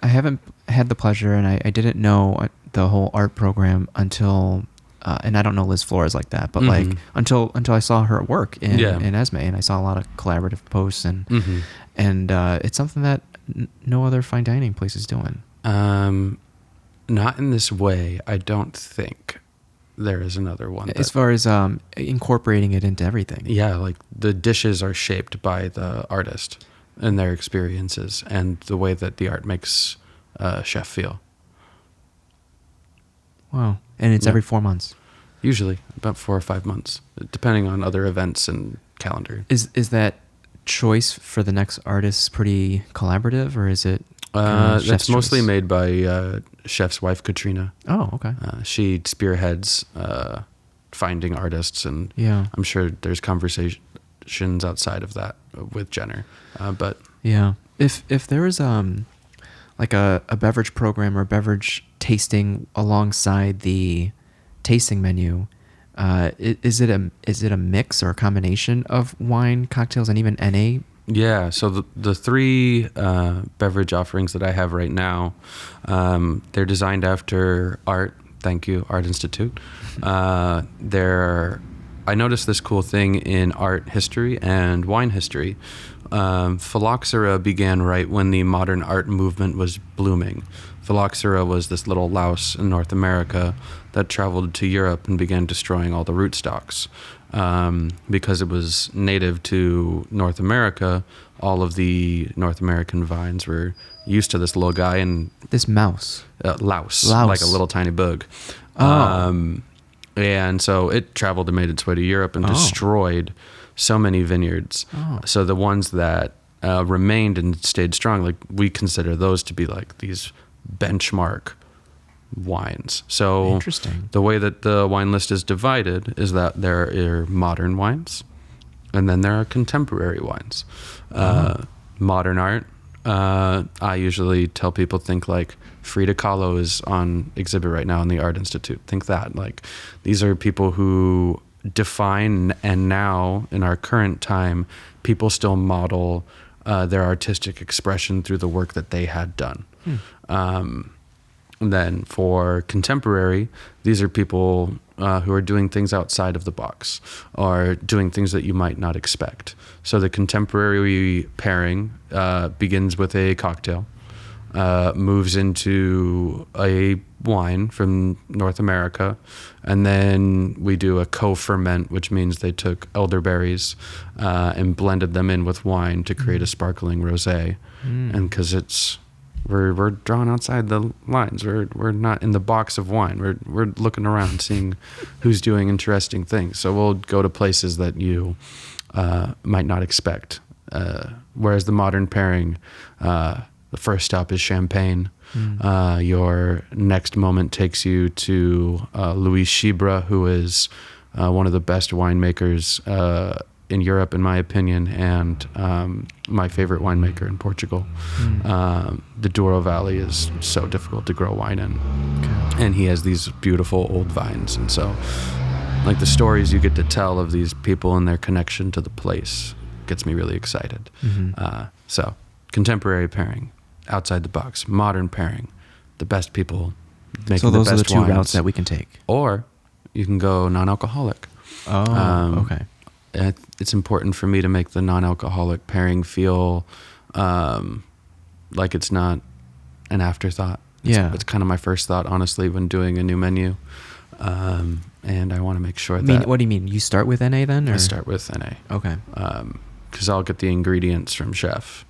I haven't had the pleasure, and I didn't know the whole art program until, and I don't know Liz Flores like that, but like until I saw her at work in Esmé, and I saw a lot of collaborative posts, and it's something that no other fine dining place is doing. Not in this way. I don't think there is another one. As far as incorporating it into everything. Yeah, like the dishes are shaped by the artist and their experiences and the way that the art makes a chef feel. Wow. And it's every 4 months. Usually about 4 or 5 months, depending on other events and calendar. Is that choice for the next artist pretty collaborative, or is it? That's mostly made by chef's wife, Katrina. Oh, okay. She spearheads finding artists, and I'm sure there's conversations outside of that with Jenner. But yeah, if there was like a beverage program or beverage tasting alongside the tasting menu, is it a mix or a combination of wine, cocktails, and even NA? Yeah, so the three beverage offerings that I have right now, they're designed after art. Thank you, Art Institute. I noticed this cool thing in art history and wine history. Phylloxera began right when the modern art movement was blooming. Phylloxera was this little louse in North America that traveled to Europe and began destroying all the rootstocks. Because it was native to North America, all of the North American vines were used to this little guy and this mouse, louse, like a little tiny bug. And so it traveled and made its way to Europe and destroyed so many vineyards. So the ones that remained and stayed strong, like we consider those to be like these benchmark wines. So interesting. The way that the wine list is divided is that there are modern wines and then there are contemporary wines. Modern art, I usually tell people think like Frida Kahlo is on exhibit right now in the Art Institute. Think that, like, these are people who define, and now in our current time, people still model their artistic expression through the work that they had done. And then for contemporary, these are people who are doing things outside of the box or doing things that you might not expect. So the contemporary pairing begins with a cocktail, moves into a wine from North America, and then we do a co-ferment, which means they took elderberries and blended them in with wine to create a sparkling rosé. And because we're drawn outside the lines. We're not in the box of wine. We're looking around, seeing who's doing interesting things. So we'll go to places that you might not expect. Whereas the modern pairing, the first stop is champagne. Your next moment takes you to Louis Chibra, who is one of the best winemakers in Europe, in my opinion, and my favorite winemaker in Portugal. The Douro Valley is so difficult to grow wine in. And he has these beautiful old vines. And so, like, the stories you get to tell of these people and their connection to the place gets me really excited. So, contemporary pairing, outside the box, modern pairing, the best people making the best wines. So those are the two routes that we can take. Or you can go non-alcoholic. Okay. It's important for me to make the non-alcoholic pairing feel like it's not an afterthought. It's kind of my first thought, honestly, when doing a new menu. And I want to make sure that... What do you mean? You start with NA then? Or? I start with NA. Okay. Because I'll get the ingredients from chef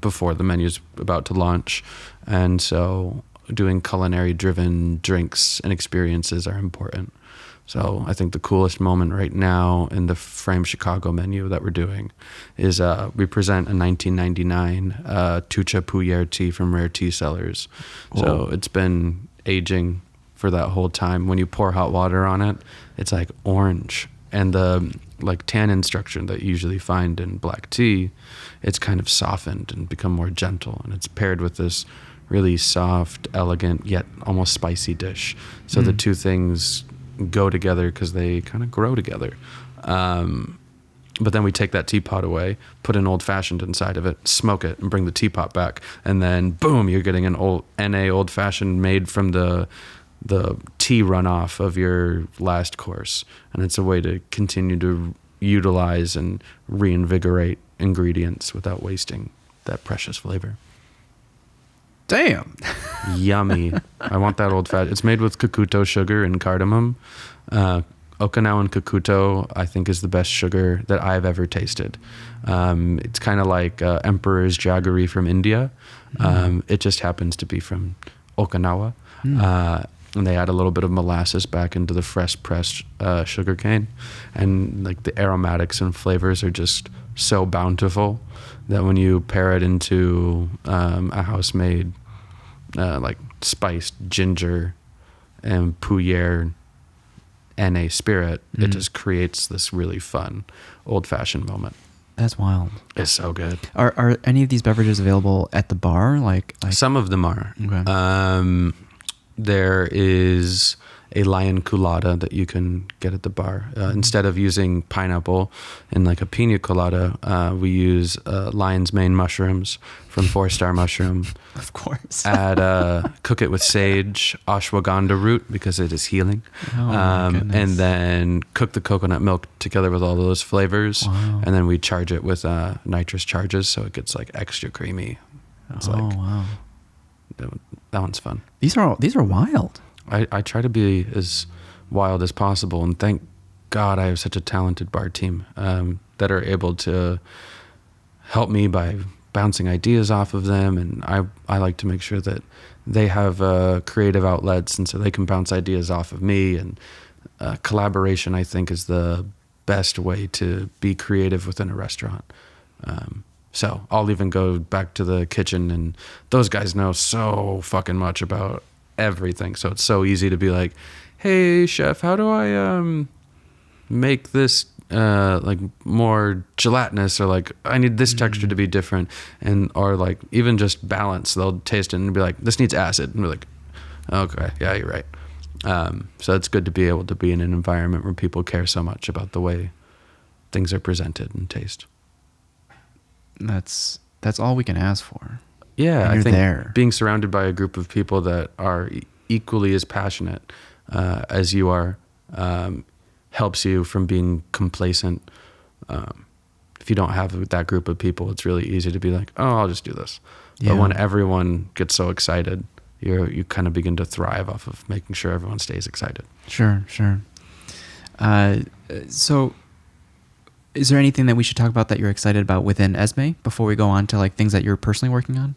before the menu's about to launch. And so doing culinary-driven drinks and experiences are important. So I think the coolest moment right now in the Frame Chicago menu that we're doing is we present a 1999 Tucha Pouillère tea from Rare Tea Cellars. Whoa. So it's been aging for that whole time. When you pour hot water on it, it's like orange. And the like tannin structure that you usually find in black tea, it's kind of softened and become more gentle. And it's paired with this really soft, elegant, yet almost spicy dish. So the two things go together because they kind of grow together. But then we take that teapot away, put an old fashioned inside of it, smoke it, and bring the teapot back. And then boom, you're getting an old NA old fashioned made from the tea runoff of your last course. And it's a way to continue to utilize and reinvigorate ingredients without wasting that precious flavor. Damn. Yummy. I want that old fashioned. It's made with Kikuto sugar and cardamom. Okinawan Kikuto, I think, is the best sugar that I've ever tasted. It's kind of like Emperor's Jaggery from India. It just happens to be from Okinawa. And they add a little bit of molasses back into the fresh pressed sugar cane. And like the aromatics and flavors are just so bountiful that when you pair it into a house-made like spiced ginger and Pouilliere NA spirit, it just creates this really fun old-fashioned moment. That's wild. It's so good. Are any of these beverages available at the bar? Like some of them are. Okay. There is a lion colada that you can get at the bar. Instead of using pineapple in like a pina colada, we use lion's mane mushrooms from 4-Star Mushroom. Of course. Cook it with sage, ashwagandha root because it is healing. And then cook the coconut milk together with all those flavors. Wow. And then we charge it with nitrous charges so it gets like extra creamy. It's wow. That one's fun. These are wild. I try to be as wild as possible, and thank God I have such a talented bar team that are able to help me by bouncing ideas off of them, and I like to make sure that they have creative outlets, and so they can bounce ideas off of me, and collaboration, I think, is the best way to be creative within a restaurant. So I'll even go back to the kitchen, and those guys know so fucking much about everything. So it's so easy to be like, hey chef, how do I make this like more gelatinous, or like I need this texture to be different, and or like even just balance. They'll taste it and be like, this needs acid, and we're like, okay, yeah, you're right. So it's good to be able to be in an environment where people care so much about the way things are presented and taste. That's all we can ask for. Yeah, I think there. Being surrounded by a group of people that are equally as passionate as you are helps you from being complacent. If you don't have that group of people, it's really easy to be like, oh, I'll just do this. Yeah. But when everyone gets so excited, you kind of begin to thrive off of making sure everyone stays excited. Sure. So is there anything that we should talk about that you're excited about within Esmé before we go on to like things that you're personally working on?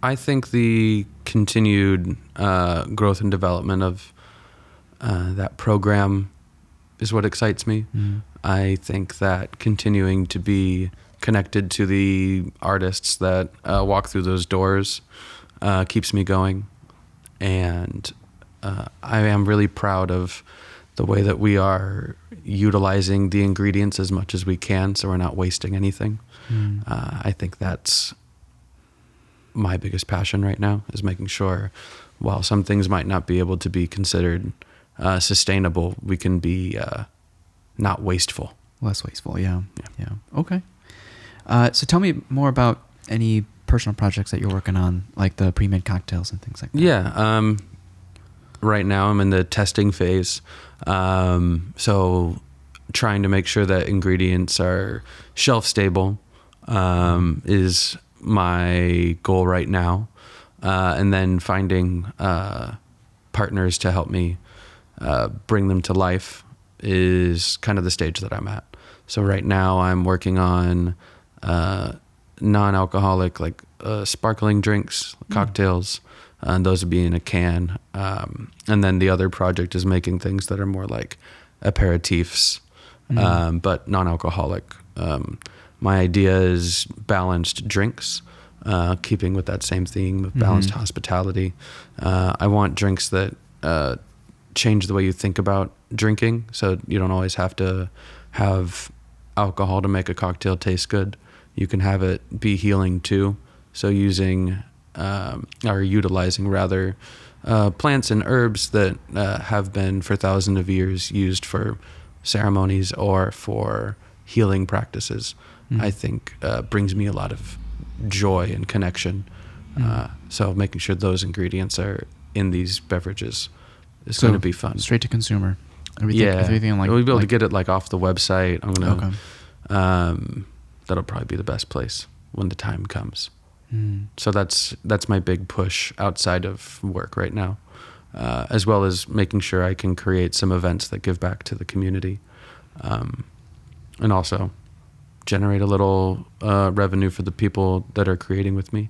I think the continued growth and development of that program is what excites me. I think that continuing to be connected to the artists that walk through those doors keeps me going. And I am really proud of the way that we are utilizing the ingredients as much as we can, so we're not wasting anything. I think that's my biggest passion right now, is making sure while some things might not be able to be considered sustainable, we can be not wasteful. Less wasteful, yeah. Okay. So tell me more about any personal projects that you're working on, like the pre-made cocktails and things like that. Yeah. Right now I'm in the testing phase. So trying to make sure that ingredients are shelf stable is my goal right now. And then finding partners to help me bring them to life is kind of the stage that I'm at. So right now I'm working on non-alcoholic, like sparkling drinks, cocktails, and those would be in a can. And then the other project is making things that are more like aperitifs, but non-alcoholic. My idea is balanced drinks. keeping with that same theme of balanced hospitality. I want drinks that change the way you think about drinking, so you don't always have to have alcohol to make a cocktail taste good. You can have it be healing too. So utilizing rather plants and herbs that have been for thousands of years used for ceremonies or for healing practices, I think brings me a lot of joy and connection. So making sure those ingredients are in these beverages is going to be fun. Straight to consumer. Everything we'll be able to get it like off the website. I'm gonna. That'll probably be the best place when the time comes. So that's my big push outside of work right now, as well as making sure I can create some events that give back to the community, and also generate a little revenue for the people that are creating with me.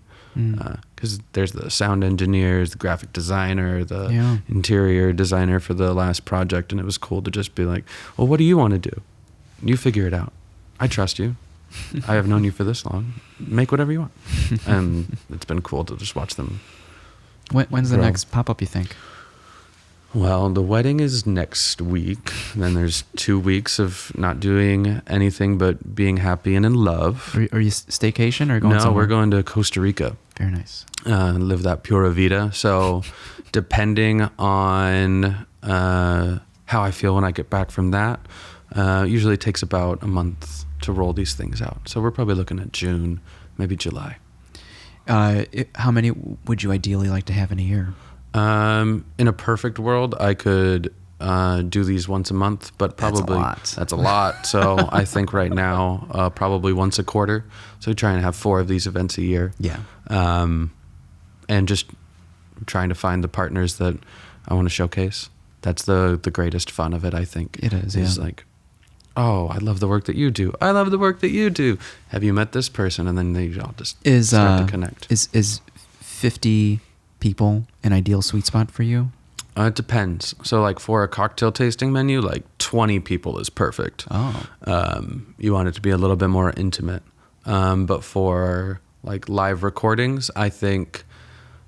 Because there's the sound engineers, the graphic designer, the interior designer for the last project, and it was cool to just be like, well, what do you want to do? You figure it out. I trust you. I have known you for this long. Make whatever you want. And it's been cool to just watch them. When's the next pop-up, you think? Well, the wedding is next week. Then there's 2 weeks of not doing anything but being happy and in love. Are you staycation or going somewhere? No, we're going to Costa Rica. Very nice. Live that pura vida. So depending on how I feel when I get back from that, usually it takes about a month to roll these things out. So we're probably looking at June, maybe July. How many would you ideally like to have in a year? In a perfect world, I could do these once a month, but probably that's a lot. So I think right now, probably once a quarter. So we try and have 4 of these events a year. Yeah. And just trying to find the partners that I want to showcase. That's the greatest fun of it, I think. It is, It's like, oh, I love the work that you do. I love the work that you do. Have you met this person? And then they all just start to connect. Is 50 people an ideal sweet spot for you? It depends. So like for a cocktail tasting menu, like 20 people is perfect. Oh. You want it to be a little bit more intimate. But for like live recordings, I think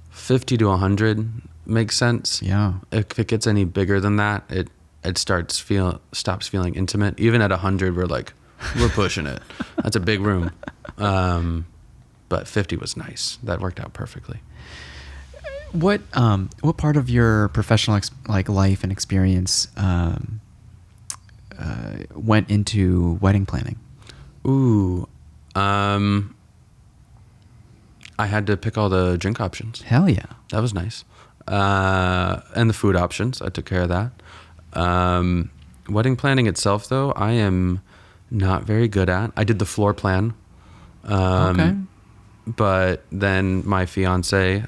50 to 100 makes sense. Yeah. If it gets any bigger than that, it stops feeling intimate. Even at 100, we're pushing it. That's a big room. But 50 was nice. That worked out perfectly. What part of your professional life and experience went into wedding planning? Ooh, I had to pick all the drink options. Hell yeah, that was nice. And the food options, I took care of that. Wedding planning itself, though, I am not very good at. I did the floor plan. Okay. But then my fiance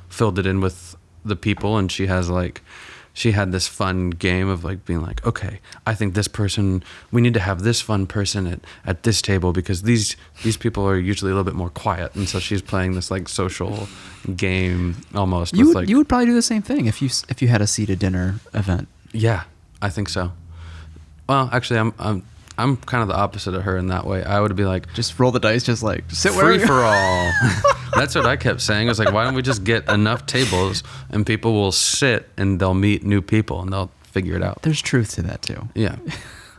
filled it in with the people, and she had this fun game of being like, okay, I think this person, we need to have this fun person at this table because these people are usually a little bit more quiet, and so she's playing this social game almost. You would probably do the same thing if you had a seated dinner event. Yeah, I think so. Well, actually, I'm kind of the opposite of her in that way. I would be like, just roll the dice, just sit free for all. That's what I kept saying. I was like, why don't we just get enough tables and people will sit and they'll meet new people and they'll figure it out. There's truth to that too. Yeah,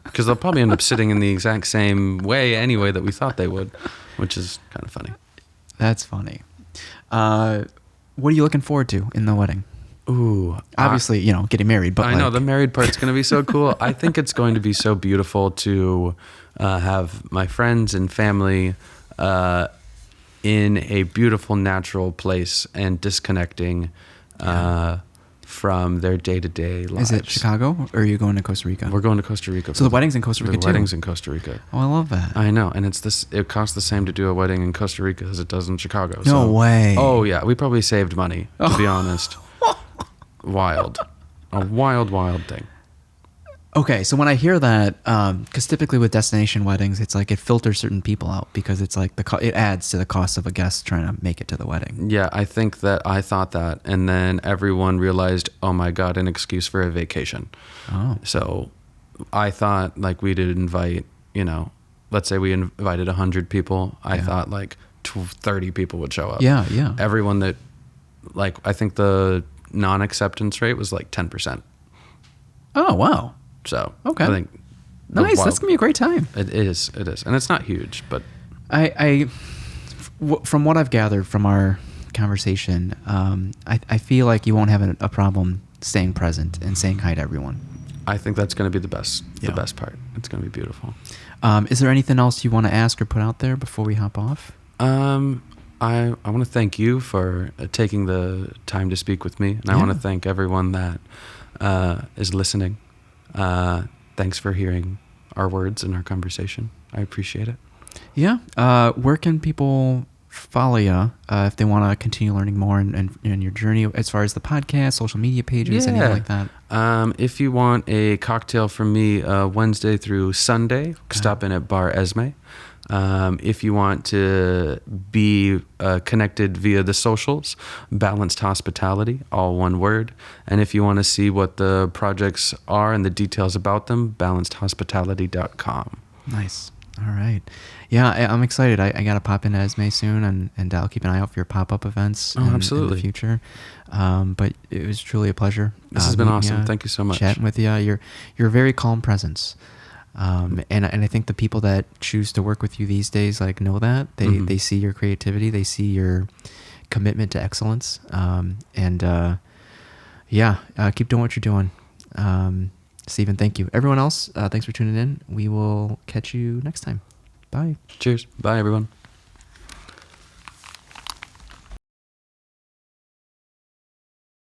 because they'll probably end up sitting in the exact same way anyway that we thought they would, which is kind of funny. That's funny. What are you looking forward to in the wedding? Ooh, obviously, getting married, but I know the married part's going to be so cool. I think it's going to be so beautiful to have my friends and family in a beautiful, natural place and disconnecting from their day-to-day lives. Is it Chicago, or are you going to Costa Rica? We're going to Costa Rica. So the wedding's in Costa Rica too? The wedding's in Costa Rica. Oh, I love that. I know, and it costs the same to do a wedding in Costa Rica as it does in Chicago. No way. Oh, yeah. We probably saved money, to be honest. Wild. A wild thing. Okay, so when I hear that, because typically with destination weddings, it's it filters certain people out because it's it adds to the cost of a guest trying to make it to the wedding. Yeah, I think that I thought that, and then everyone realized, oh my God, an excuse for a vacation. Oh. So I thought we did invite, let's say we invited 100 people. I thought 30 people would show up. Yeah, yeah. Everyone that, like, I think the non-acceptance rate was like 10%. Oh, wow. So Okay. I think Nice. That's going to be a great time. It is. And it's not huge, but From what I've gathered from our conversation, I feel like you won't have a problem staying present and saying hi to everyone. I think that's going to be the best Yeah. part. It's going to be beautiful. Is there anything else you want to ask or put out there before we hop off? I want to thank you for taking the time to speak with me, and I want to thank everyone that is listening. Thanks for hearing our words and our conversation. I appreciate it. Yeah. Where can people follow you if they want to continue learning more in your journey as far as the podcast, social media pages, anything like that? If you want a cocktail from me Wednesday through Sunday, stop in at Bar Esmé. If you want to be connected via the socials, Balanced Hospitality, all one word. And if you want to see what the projects are and the details about them, balancedhospitality.com. Nice. All right. Yeah, I'm excited. I got to pop into Esmé soon, and I'll keep an eye out for your pop-up events in the future. But it was truly a pleasure. This has been awesome. Thank you so much. Chatting with you. You're a very calm presence. And I think the people that choose to work with you these days, like, know that they see your creativity, they see your commitment to excellence. Keep doing what you're doing. Steven, thank you. Everyone else, thanks for tuning in. We will catch you next time. Bye. Cheers. Bye, everyone.